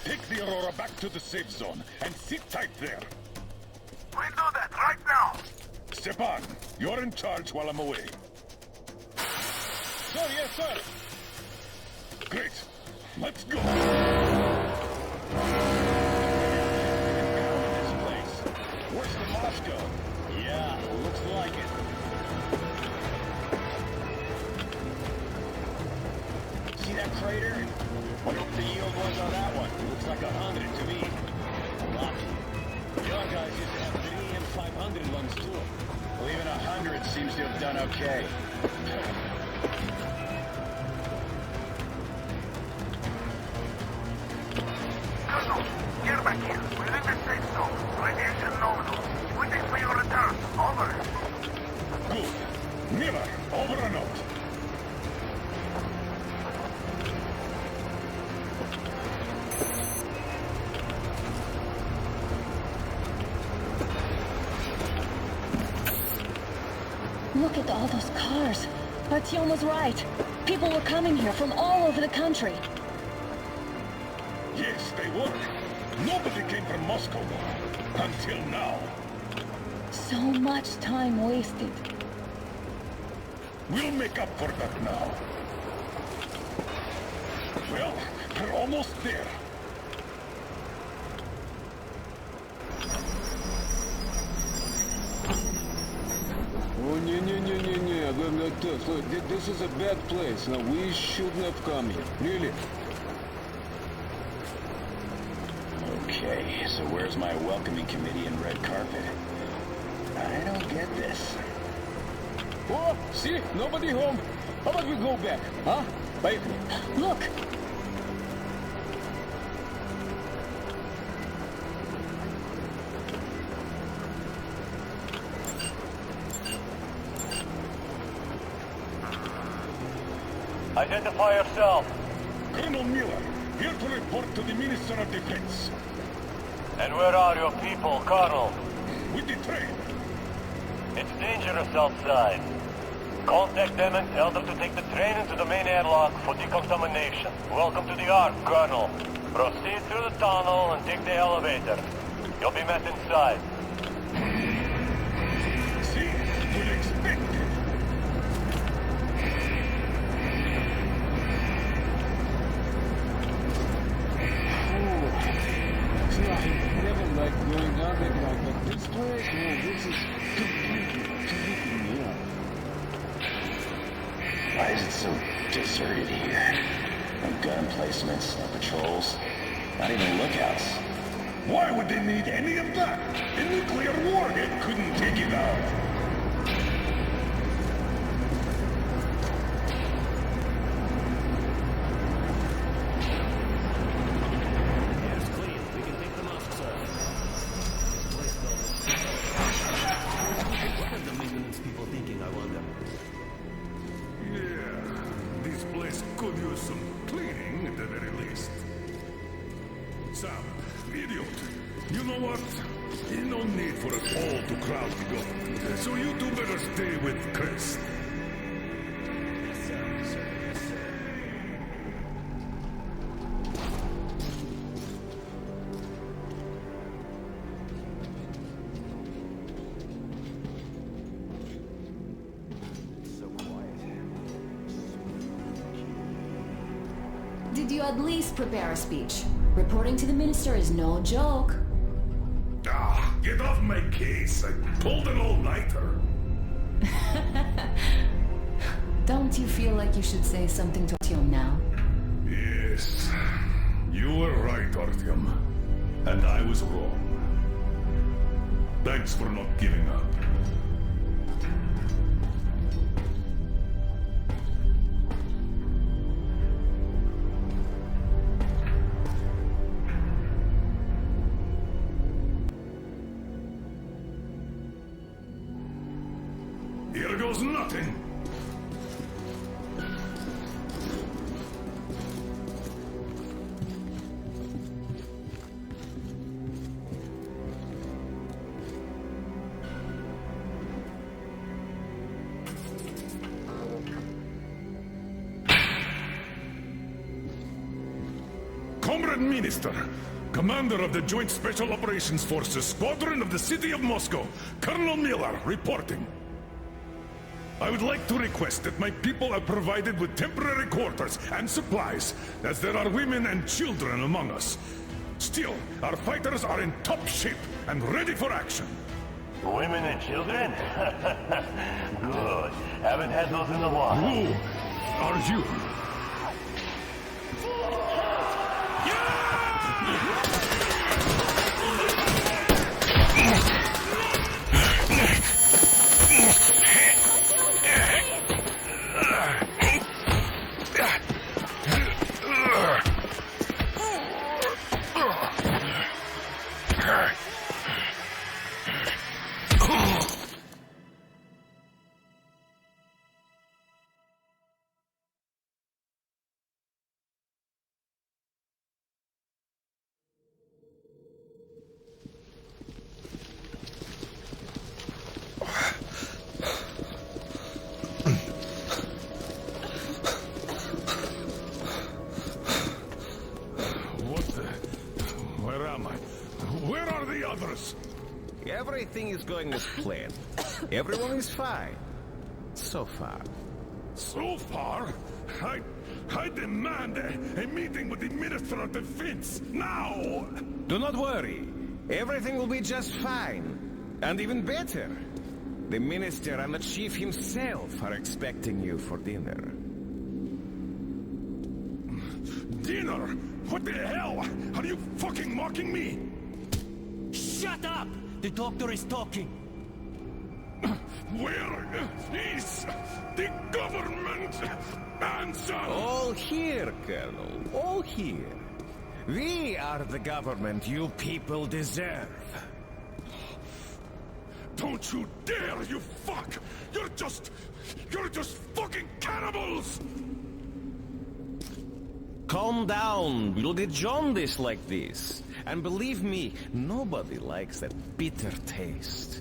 Take the Aurora back to the safe zone and sit tight there. We'll do that right now. Stepan, you're in charge while I'm away. Sir, yes, sir. Great. Let's go. Worse than Moscow. Yeah. Yeah, looks like it. See that crater? What the yield was on that one? Looks like 100 to me. Lucky. Your guys used to have 3 and 500 ones too. Well, even 100 seems to have done okay. Colonel, get back here. We're in the safe zone. Radiation nominal. Waiting for your return. Over. Good. Miller, over and out. Look at all those cars. Artyom was right. People were coming here from all over the country. Yes, they were. Nobody came from Moscow, until now. So much time wasted. We'll make up for that now. Well, we're almost there. Oh, this is a bad place. Now, we shouldn't have come here. Really? Okay, so where's my welcoming committee and red carpet? I don't get this. Oh, see? Nobody home. How about we go back, huh? Wait. Look! Identify yourself. Colonel Miller, here to report to the Minister of Defense. And where are your people, Colonel? With the train. It's dangerous outside. Contact them and tell them to take the train into the main airlock for decontamination. Welcome to the Ark, Colonel. Proceed through the tunnel and take the elevator. You'll be met inside. See, we'll expect it. Going underground, but this place, man, this is completely new. Why is it so deserted here? No gun placements, no patrols, not even lookouts. Why would they need any of that? A nuclear warhead couldn't take it out. Did you at least prepare a speech? Reporting to the minister is no joke. Ah, get off my case. I pulled an all-nighter. Don't you feel like you should say something to Artyom now? Yes. You were right, Artyom. And I was wrong. Thanks for not giving up. Here goes nothing! Comrade Minister, Commander of the Joint Special Operations Forces, Squadron of the City of Moscow, Colonel Miller, reporting. I would like to request that my people are provided with temporary quarters and supplies, as there are women and children among us. Still, our fighters are in top shape and ready for action. Women and children? Good. Haven't had those in a while. Who are you? Everything is going as planned. Everyone is fine. So far. So far? I demand a meeting with the Minister of Defense, now! Do not worry. Everything will be just fine. And even better. The Minister and the Chief himself are expecting you for dinner. Dinner? What the hell? Are you fucking mocking me? Shut up! The doctor is talking. Where is the government answer? All here, Colonel. All here. We are the government you people deserve. Don't you dare, you fuck! You're just fucking cannibals! Calm down. We'll get jaundice like this. And believe me, nobody likes that bitter taste.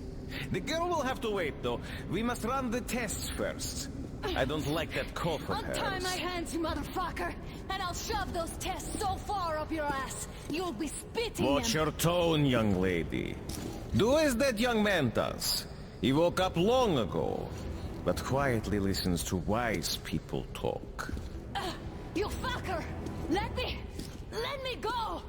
The girl will have to wait, though. We must run the tests first. I don't like that cough of hers. Untie my hands, you motherfucker, and I'll shove those tests so far up your ass, you'll be spitting Watch them. your tone, young lady. Do as that young man does. He woke up long ago, but quietly listens to wise people talk. You fucker! Let me go!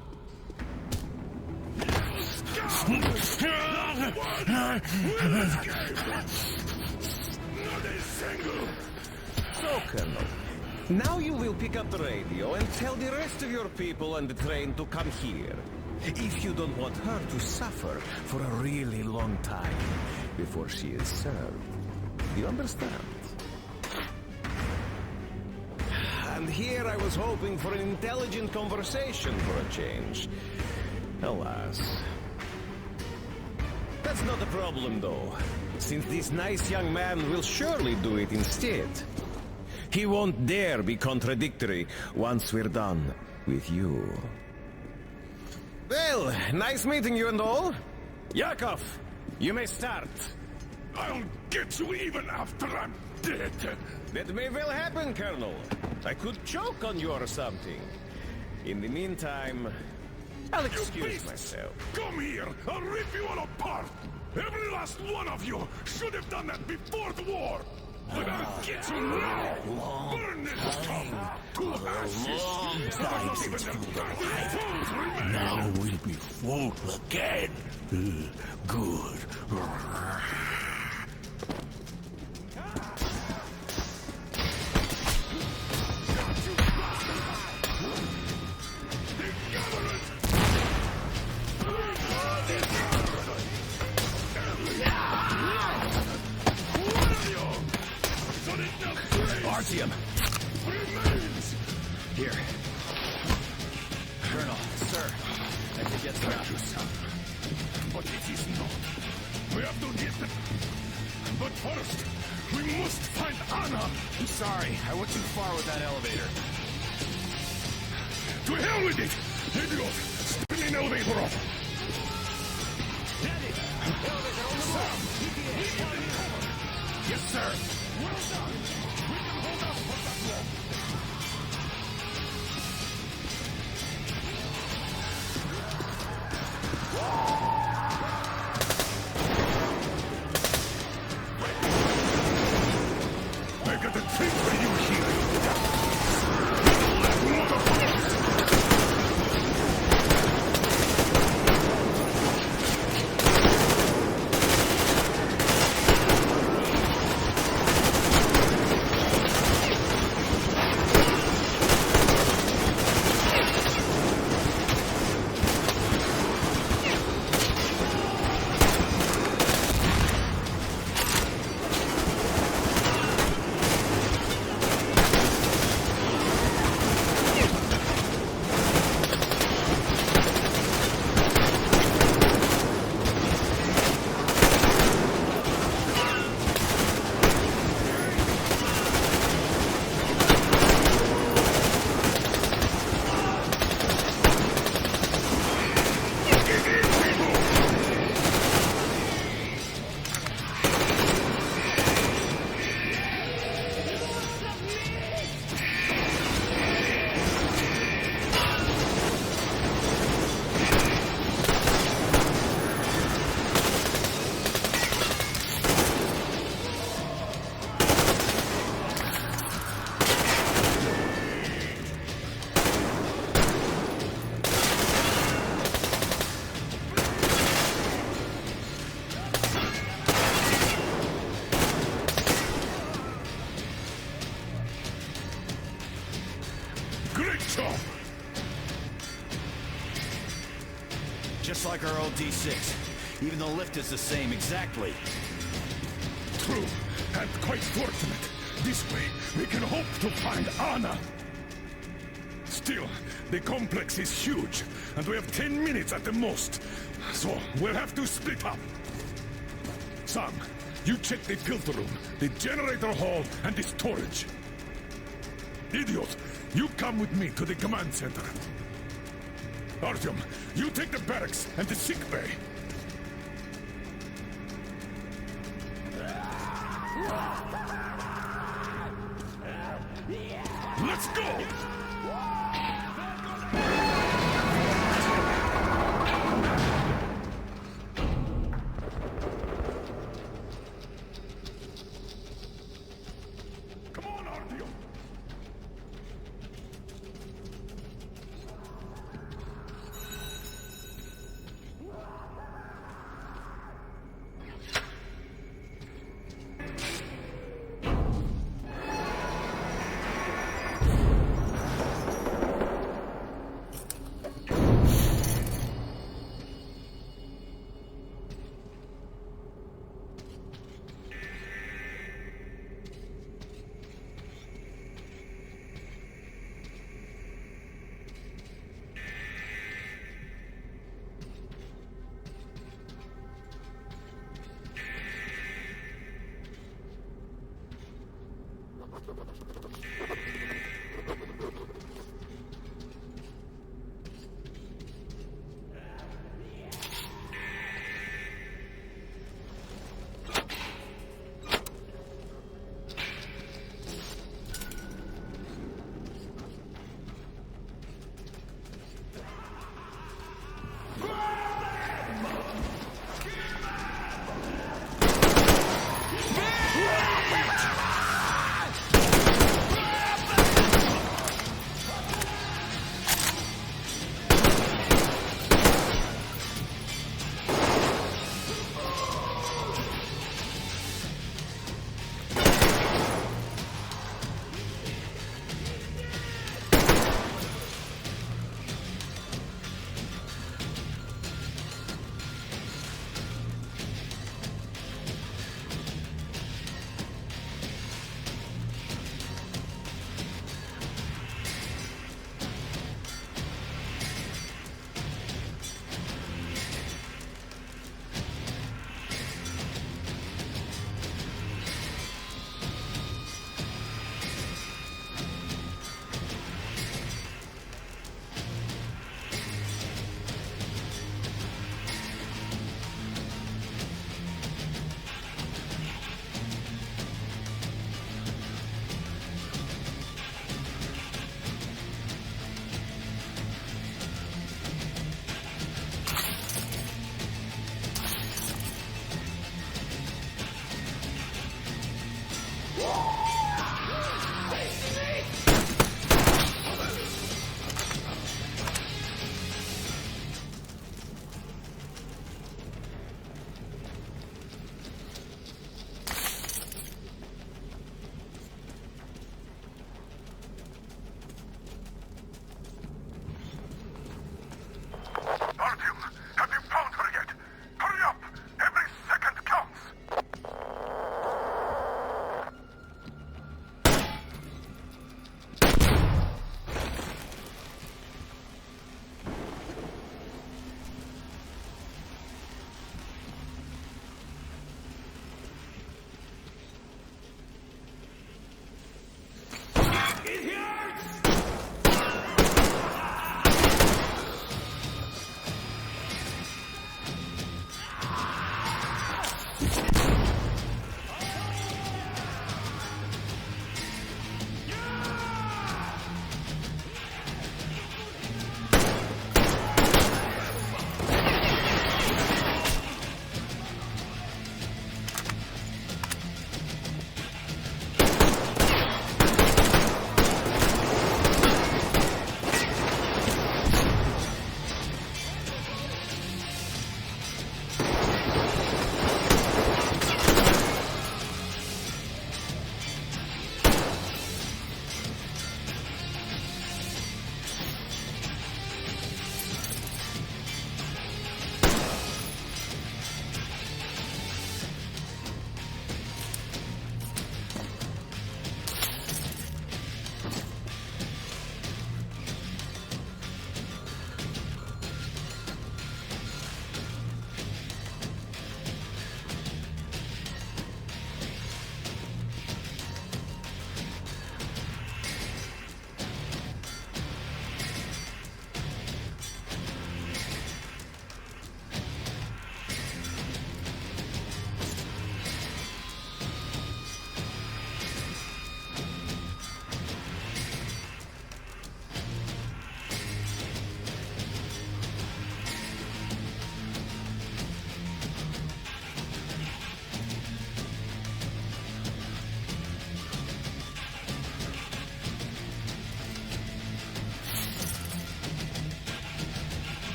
So, Colonel, now you will pick up the radio and tell the rest of your people on the train to come here. If you don't want her to suffer for a really long time before she is served. You understand? And here I was hoping for an intelligent conversation for a change. Alas. That's not a problem, though, since this nice young man will surely do it instead. He won't dare be contradictory once we're done with you. Well, nice meeting you and all. Yakov, you may start. I'll get you even after I'm dead. That may well happen, Colonel. I could choke on you or something. In the meantime, I'll excuse myself. Come here! I'll rip you all apart! Every last one of you should have done that before the war! But I'll get you now! Burn this town to ashes! Not even the dirty bones remain! Now we'll be full again. Good. Artyom! Here. Colonel, sir, I think that's enough. But it is not. We have to get them. But first, we must find Anna. I'm sorry, I went too far with that elevator. To hell with it! Idiot! Spin the elevator off! Daddy! Elevator on the move! Yes, sir! Well done! We can hold out for that long! I got a treat for you here! job. Just like our old D6. Even the lift is the same, exactly. True, and quite fortunate. This way, we can hope to find Anna. Still, the complex is huge, and we have 10 minutes at the most. So, we'll have to split up. Sam, you check the filter room, the generator hall, and the storage. Idiot, you come with me to the command center. Artyom, you take the barracks and the sick bay. Let's go! Come on, Artyom!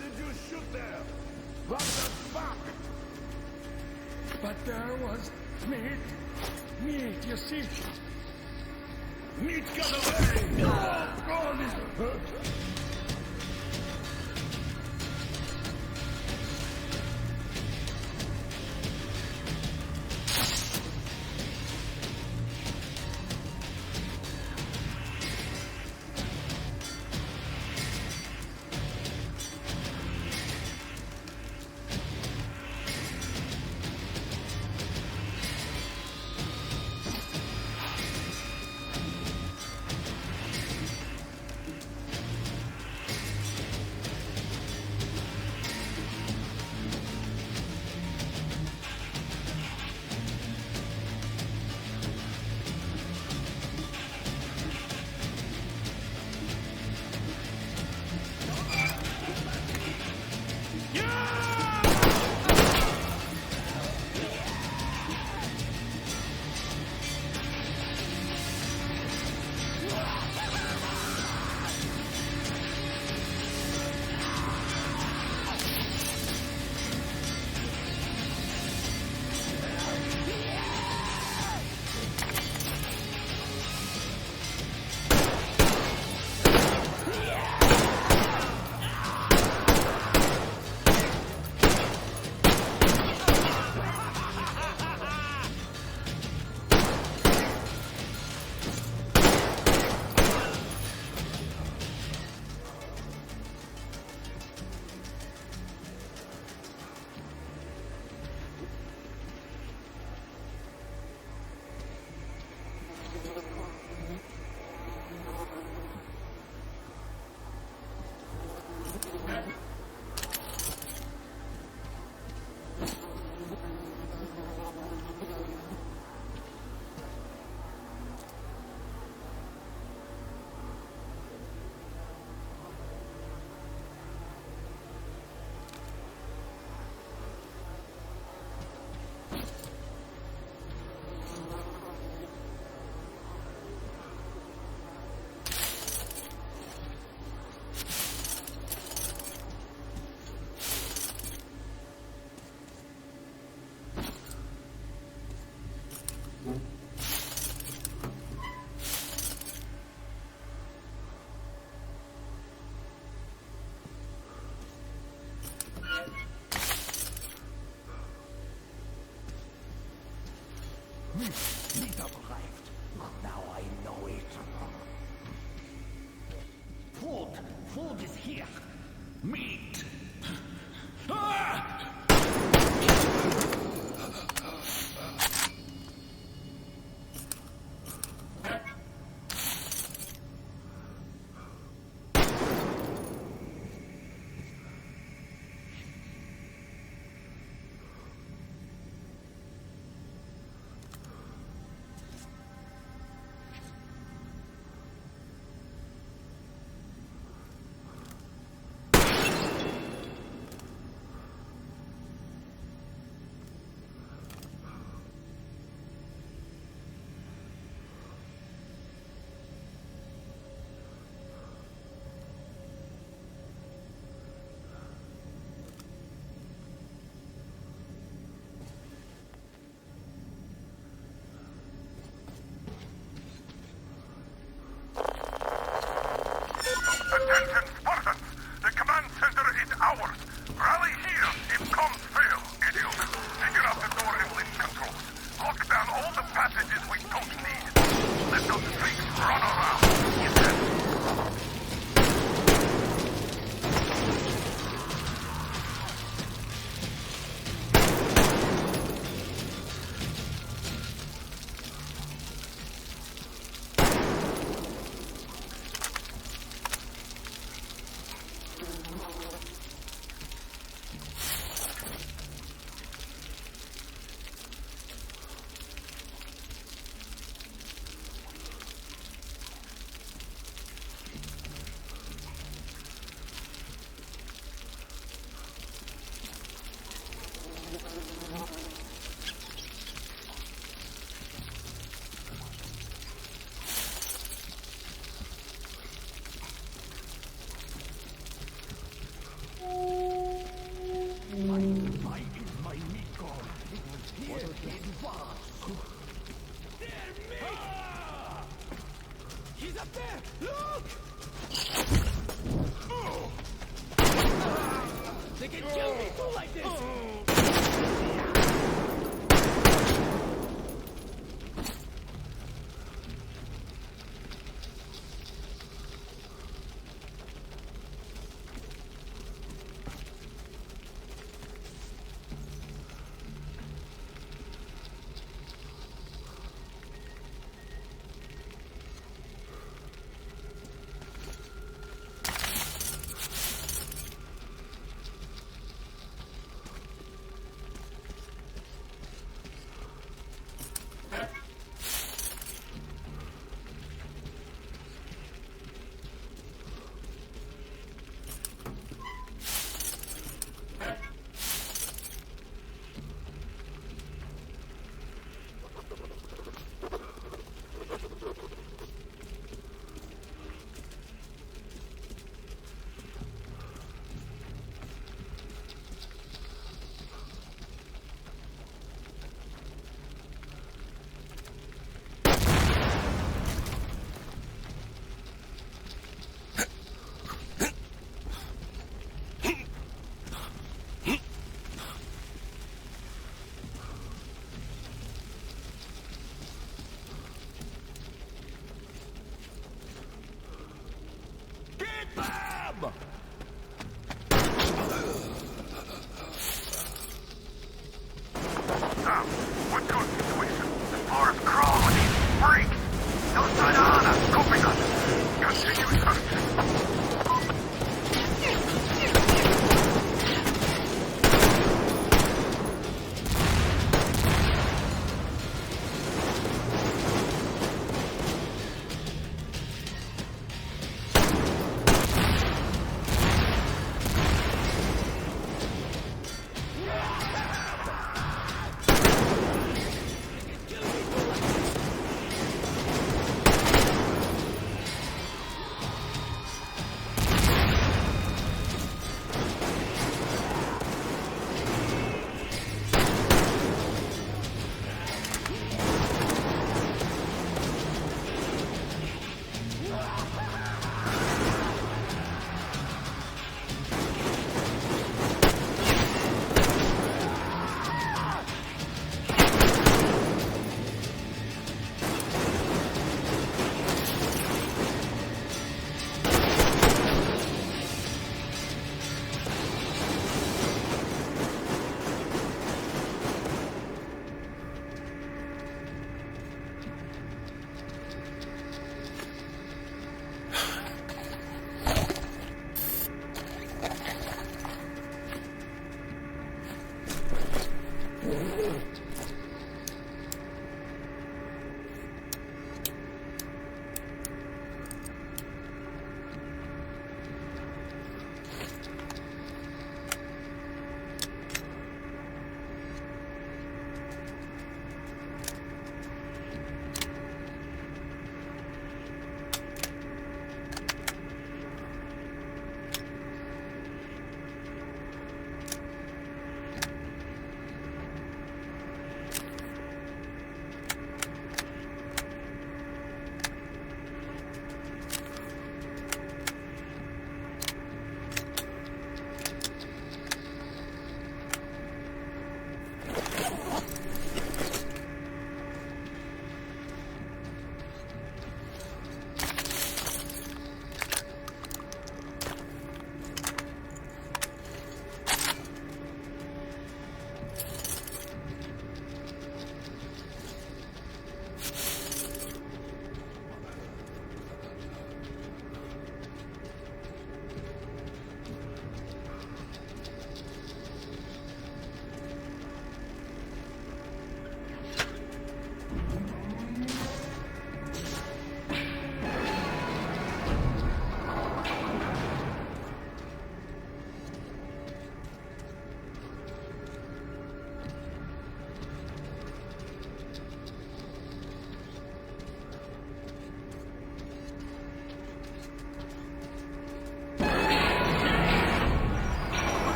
did you shoot there? What the fuck? But there was meat. Meat, you see? Meat got away! Oh, God, this hurt! They can kill people like this!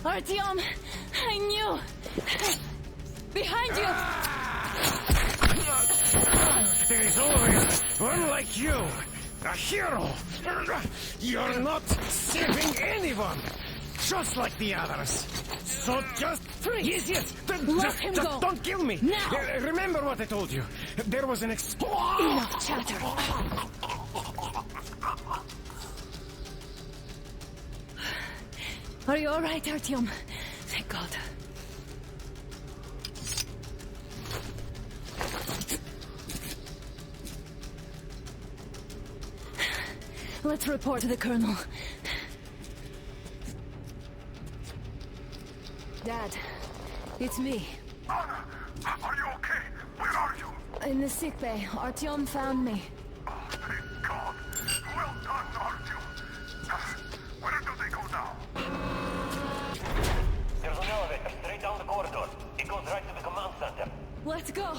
Artyom, I knew! Behind you! There is always one like you, a hero. You're not saving anyone, just like the others. So just freeze! Yes. Let him go. Don't kill me. Now. Remember what I told you. There was an explosion. Enough chatter. Are you all right, Artyom? Thank God. Let's report to the Colonel. Dad, it's me. Anna, are you okay? Where are you? In the sickbay. Artyom found me. Oh, thank God. Well done, Artyom. Where do they go now? There's an elevator straight down the corridor. It goes right to the command center. Let's go.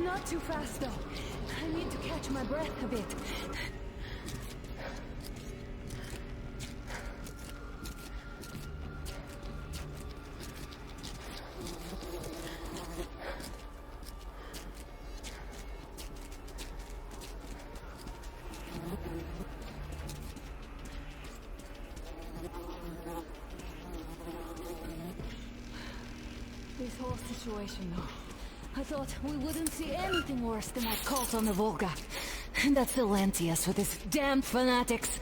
Not too fast, though. I need to catch my breath a bit. This whole situation, though. I thought we wouldn't see anything worse than that cult on the Volga. And that's Silentius with his damned fanatics.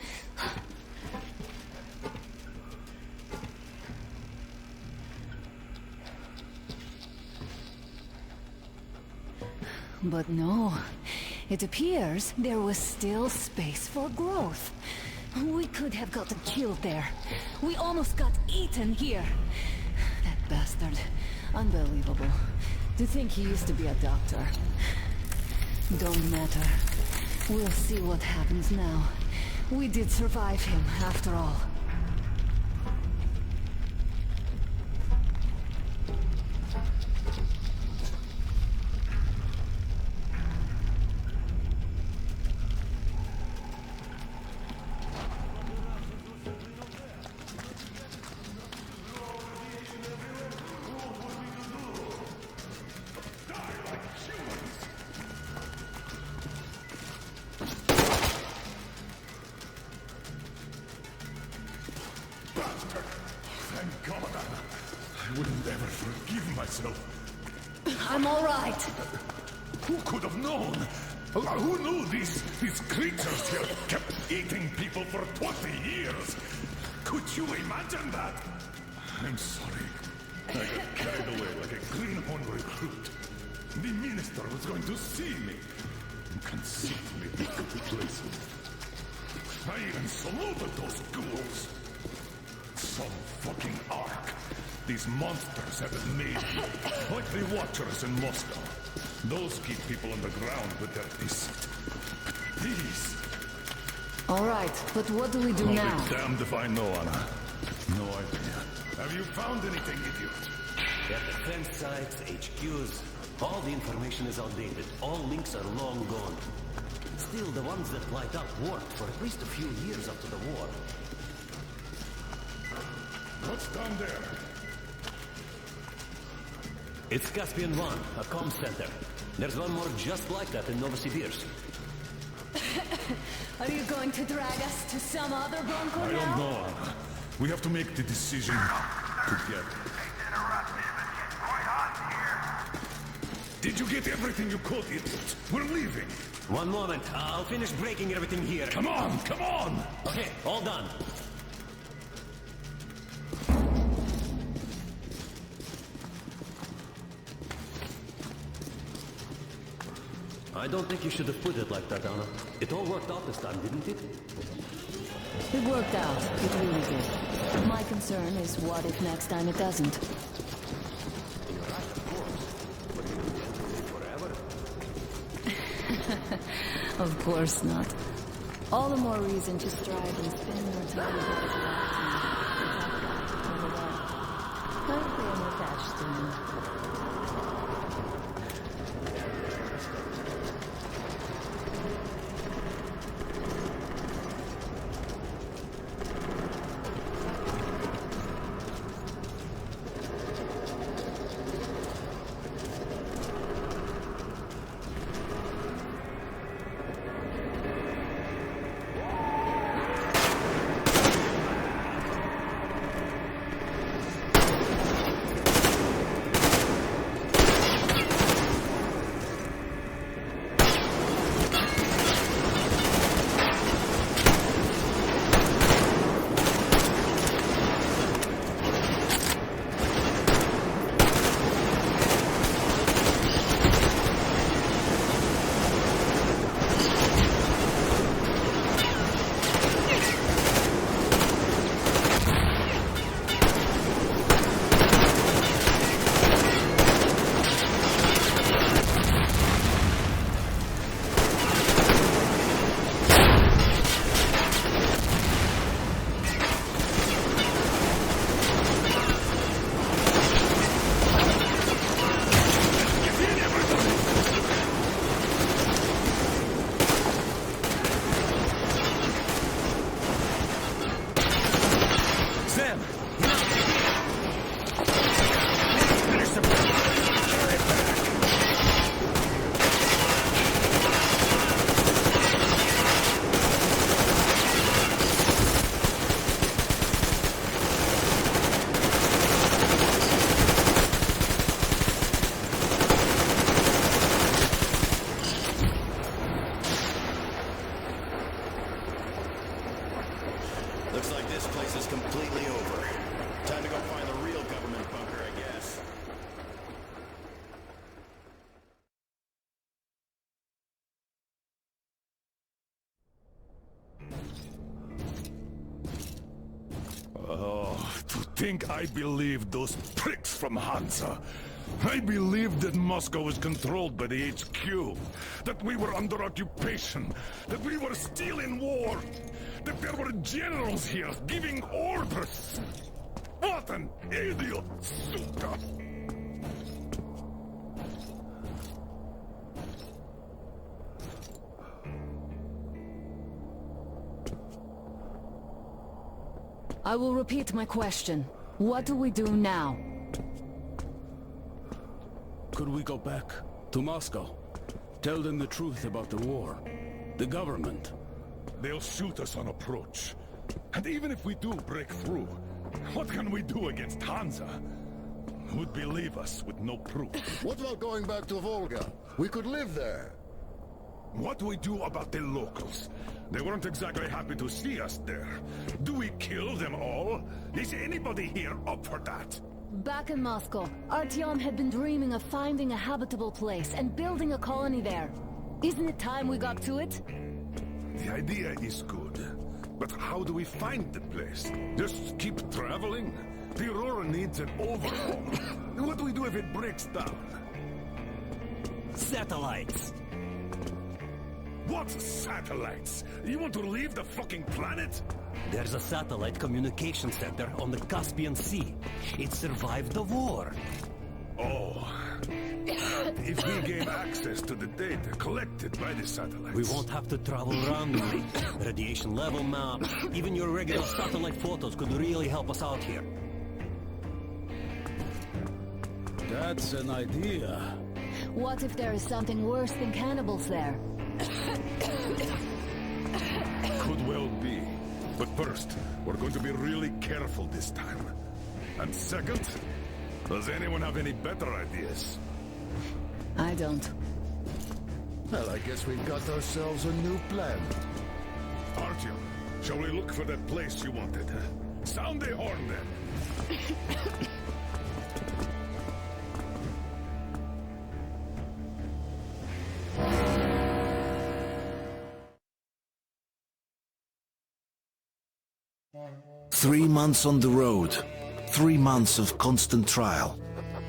But no. It appears there was still space for growth. We could have gotten killed there. We almost got eaten here. That bastard. Unbelievable. To think he used to be a doctor. Don't matter. We'll see what happens now. We did survive him, after all. Thank God. I wouldn't ever forgive myself. I'm all right. Who could have known? Who knew these creatures here kept eating people for 20 years? Could you imagine that? I'm sorry. I got carried away like a greenhorn recruit. The minister was going to see me and conceived me to places. I even saluted those ghouls. Some fucking ark. These monsters have it made, like the Watchers in Moscow. Those keep people on the ground with their deceit. But these... All right, but what do we do I'll now? be damned if I know, Anna. No idea. Have you found anything, idiot? At defense sites, HQs, all the information is outdated. All links are long gone. Still, the ones that light up worked for at least a few years after the war. What's down there? It's Caspian 1, a comm center. There's one more just like that in Novosibirsk. Are you going to drag us to some other bunker I now? don't know, Anna. We have to make the decision together. Did you get everything you could, idiot? We're leaving. One moment, I'll finish breaking everything here. Come on, come on! Okay, all done. I don't think you should have put it like that, Anna. It all worked out this time, didn't it? It worked out. It really did. My concern is what if next time it doesn't? You're right, of course. But you can't live forever. Of course not. All the more reason to strive and spend more time with the currently I'm attached to me. think I believed those pricks from Hansa? I believed that Moscow was controlled by the HQ, that we were under occupation, that we were still in war, that there were generals here giving orders. What an idiot, suka! I will repeat my question. What do we do now? Could we go back to Moscow? Tell them the truth about the war. The government. They'll shoot us on approach. And even if we do break through, what can we do against Hansa? Who'd believe us with no proof? What about going back to Volga? We could live there. What do we do about the locals? They weren't exactly happy to see us there. Do we kill them all? Is anybody here up for that? Back in Moscow, Artyom had been dreaming of finding a habitable place and building a colony there. Isn't it time we got to it? The idea is good. But how do we find the place? Just keep traveling? The Aurora needs an overhaul. What do we do if it breaks down? Satellites! What satellites? You want to leave the fucking planet? There's a satellite communication center on the Caspian Sea. It survived the war. Oh. If we gain access to the data collected by the satellites... We won't have to travel randomly. Radiation level map, even your regular satellite photos could really help us out here. That's an idea. What if there is something worse than cannibals there? Could well be. But first, we're going to be really careful this time. And second, does anyone have any better ideas? I don't. Well, I guess we've got ourselves a new plan. Artyom, shall we look for that place you wanted? Sound the horn then. 3 months on the road, 3 months of constant trial.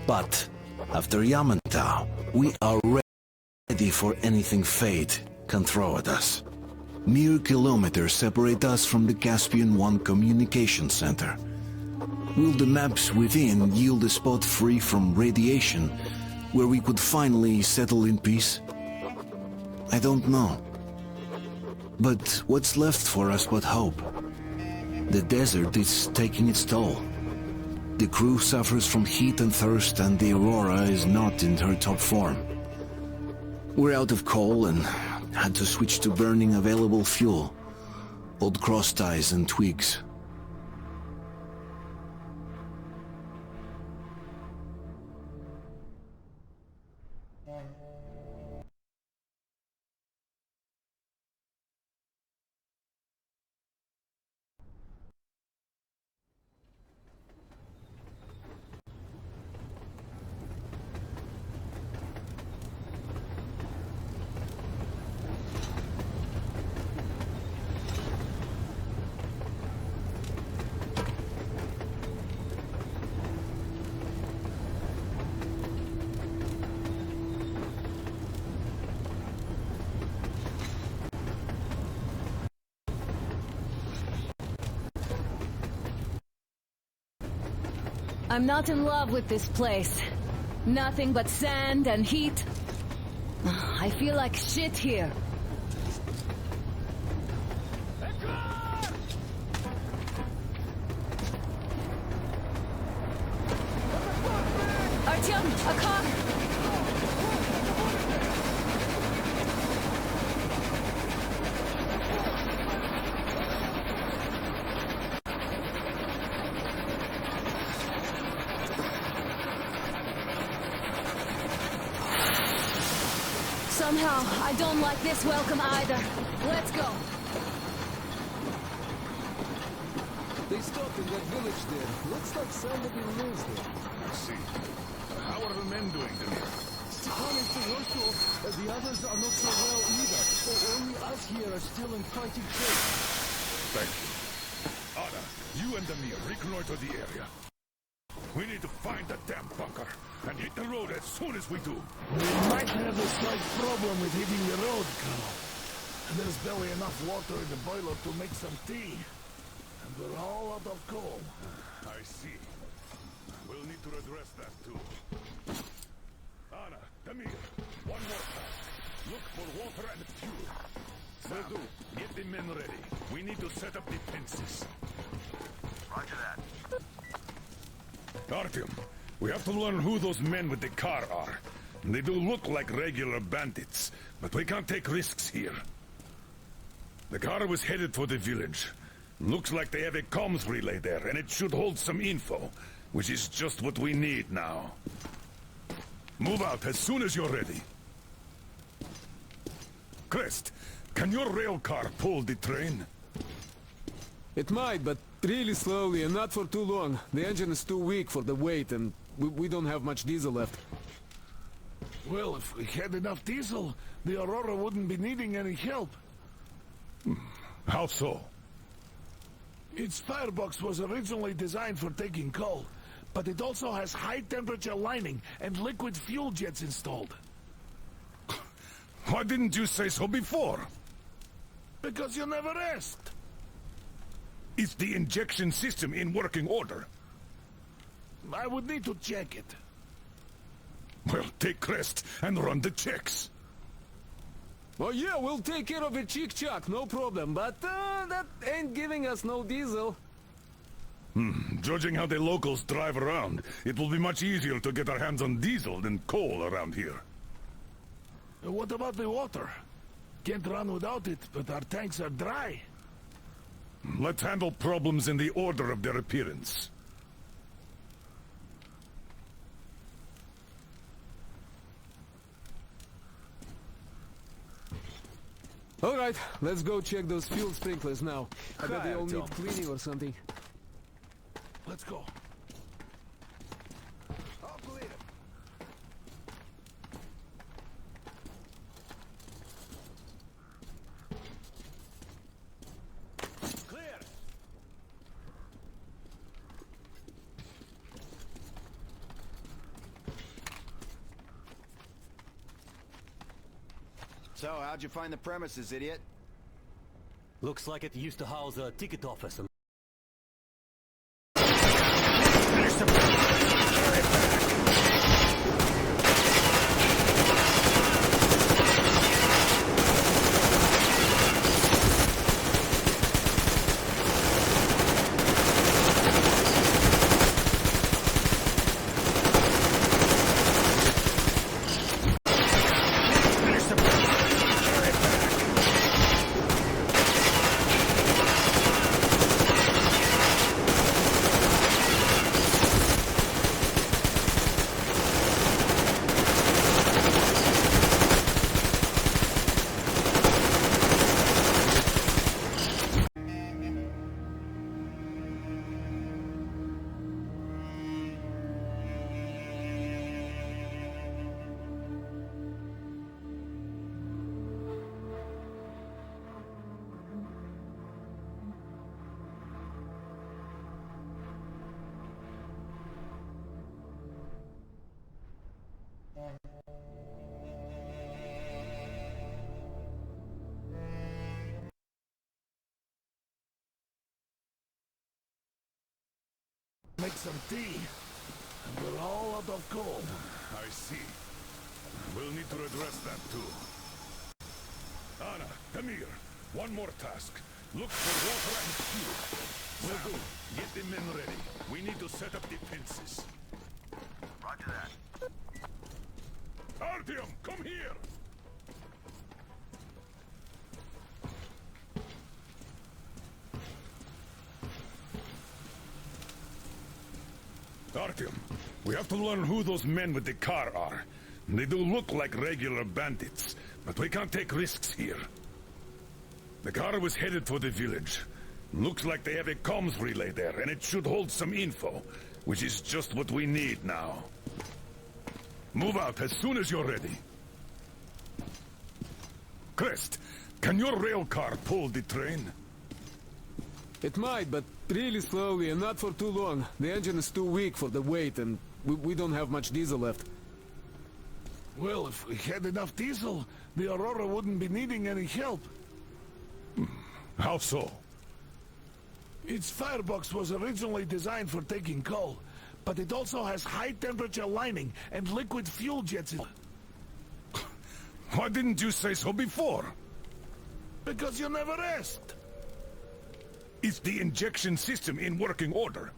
But after Yamantau, we are ready for anything fate can throw at us. Mere kilometers separate us from the Caspian One communication center. Will the maps within yield a spot free from radiation, where we could finally settle in peace? I don't know. But what's left for us but hope? The desert is taking its toll. The crew suffers from heat and thirst, and the Aurora is not in her top form. We're out of coal and had to switch to burning available fuel. Old cross ties and twigs. I'm not in love with this place. Nothing but sand and heat. I feel like shit here. Artyom, a car! Somehow, I don't like this welcome either. Let's go. They stopped in that village there. Looks like somebody lives there. I see. How are the men doing today? Stepan is the worst off, and the others are not so well either. Only us here are still in fighting shape. Thank you. Anna, you and Amir reconnoiter the area. We need to find the damn bunker and hit the road as soon as we do. We might have a slight problem with hitting the road, Colonel. There's barely enough water in the boiler to make some tea. And we're all out of coal. I see. We'll need to address that too. Anna, Amir, one more task. Look for water and fuel. Sam, get the men ready. We need to set up defenses. Roger that. Artyom, we have to learn who those men with the car are. They do look like regular bandits, but we can't take risks here. The car was headed for the village. Looks like they have a comms relay there, and it should hold some info, which is just what we need now. Move out as soon as you're ready. Crest, can your rail car pull the train? It might, but really slowly and not for too long. The engine is too weak for the weight, and we don't have much diesel left. Well, if we had enough diesel, the Aurora wouldn't be needing any help. How so? Its firebox was originally designed for taking coal, but it also has high-temperature lining and liquid fuel jets installed. Why didn't you say so before? Because you never asked. Is the injection system in working order? I would need to check it. Well, take Crest and run the checks. Oh yeah, we'll take care of it, chick-chock, no problem. But that ain't giving us no diesel. Judging how the locals drive around, it will be much easier to get our hands on diesel than coal around here. What about the water? Can't run without it, but our tanks are dry. Let's handle problems in the order of their appearance. All right, let's go check those fuel sprinklers now. I bet they all need Tom. cleaning or something. Let's go. All clear. Clear! So, how'd you find the premises, idiot? Looks like it used to house a ticket office. Make some tea. And we're all out of coal. I see. We'll need to address that too. Anna, Amir, one more task. Look for water and fuel. Will do. Get the men ready. We need to set up defenses. Roger that. Artyom, come here! Artyom, we have to learn who those men with the car are. They do look like regular bandits, but we can't take risks here. The car was headed for the village. Looks like they have a comms relay there, and it should hold some info, which is just what we need now. Move out as soon as you're ready. Crest, can your rail car pull the train? It might, but Really slowly and not for too long. The engine is too weak for the weight and we don't have much diesel left. Well, if we had enough diesel, the Aurora wouldn't be needing any help. How so? Its firebox was originally designed for taking coal, but it also has high-temperature lining and liquid fuel jets in it. Why didn't you say so before? Because you never asked. Is the injection system in working order?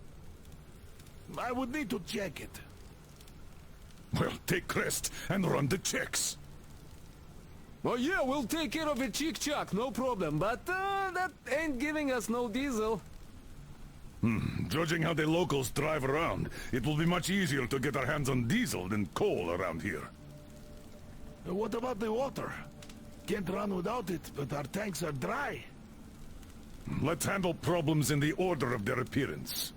I would need to check it. Well, take rest and run the checks. Oh yeah, we'll take care of it, chick-chock, no problem. But that ain't giving us no diesel. Judging how the locals drive around, it will be much easier to get our hands on diesel than coal around here. What about the water? Can't run without it, but our tanks are dry. Let's handle problems in the order of their appearance.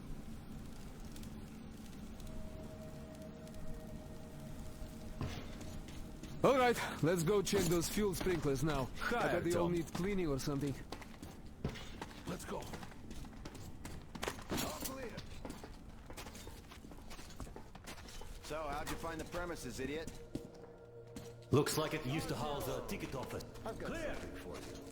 Alright, let's go check those fuel sprinklers now. Hi, I bet they all Tom. need cleaning or something. Let's go. All clear. So, how'd you find the premises, idiot? Looks like it used to house a ticket office. I've got something for you.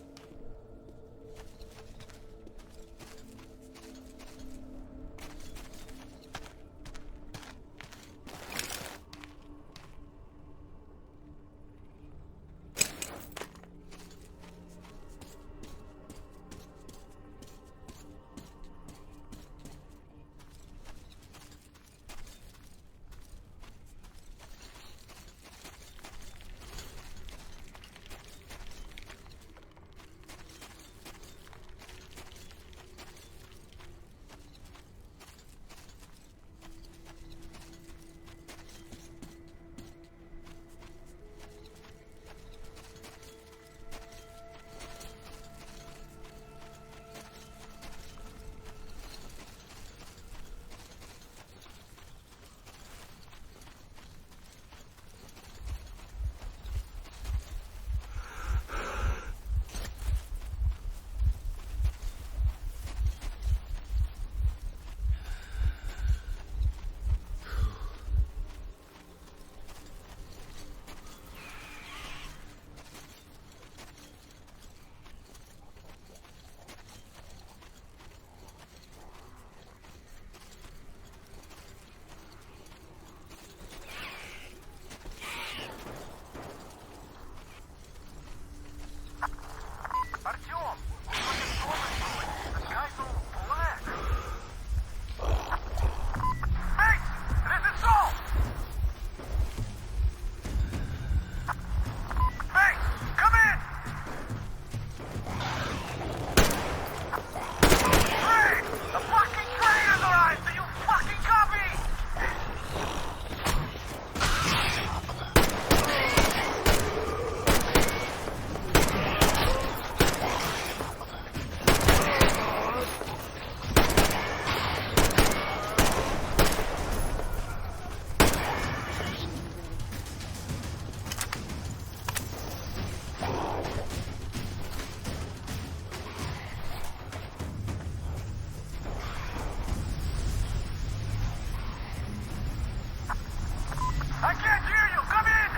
I can't hear you! Come in!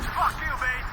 Fuck you, mate!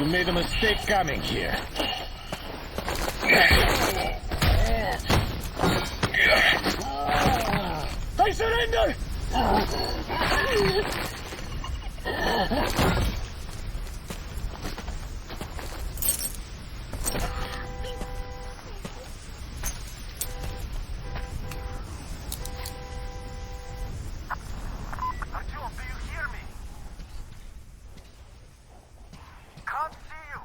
made a mistake coming here. I surrender! Artyom, do you hear me? Can't see you.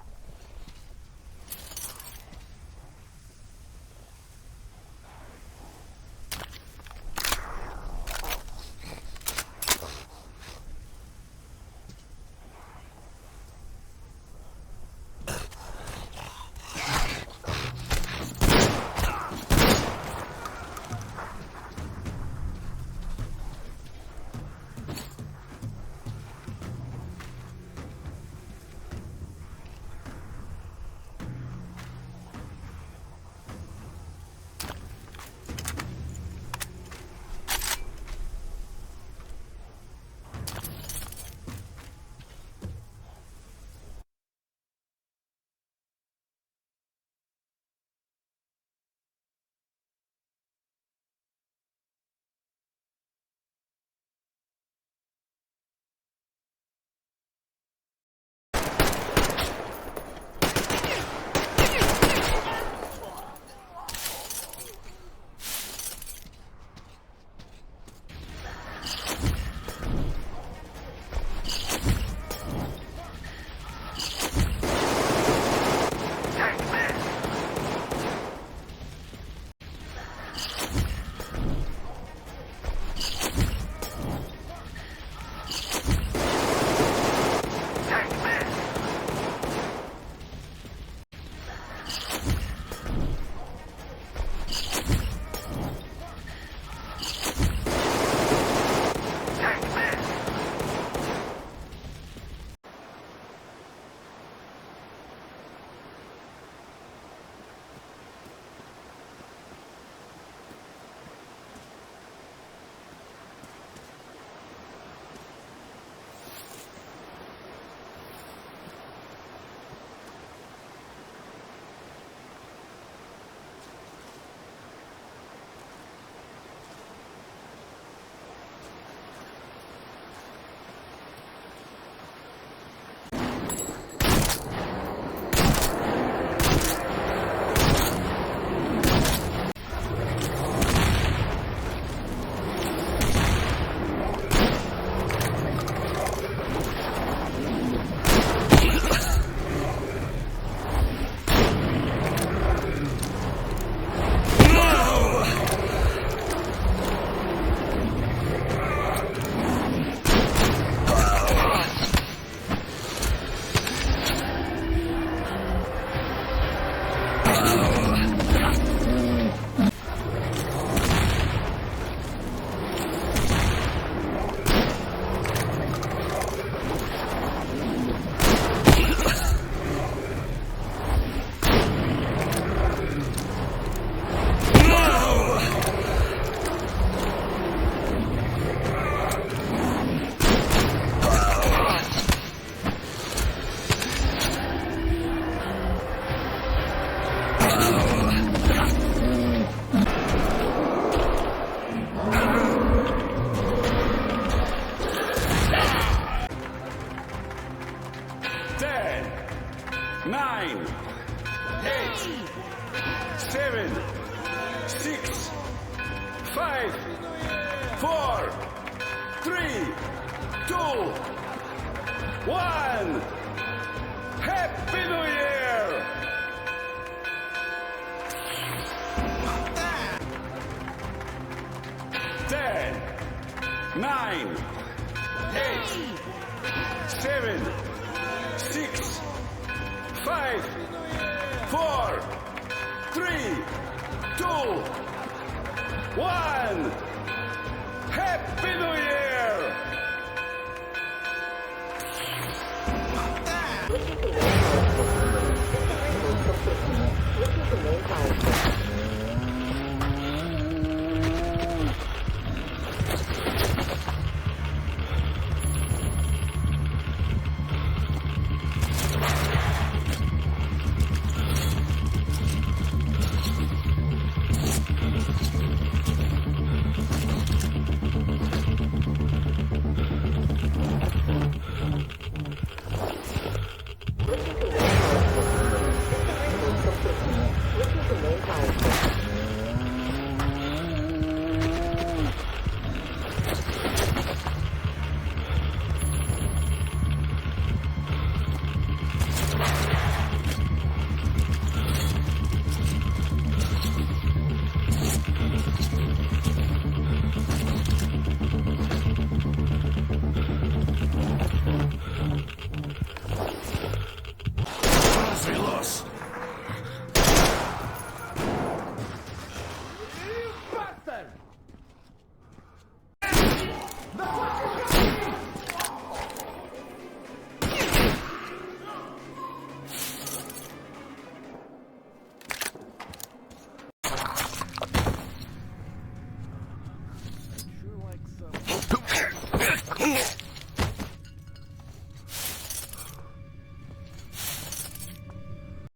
Ugh.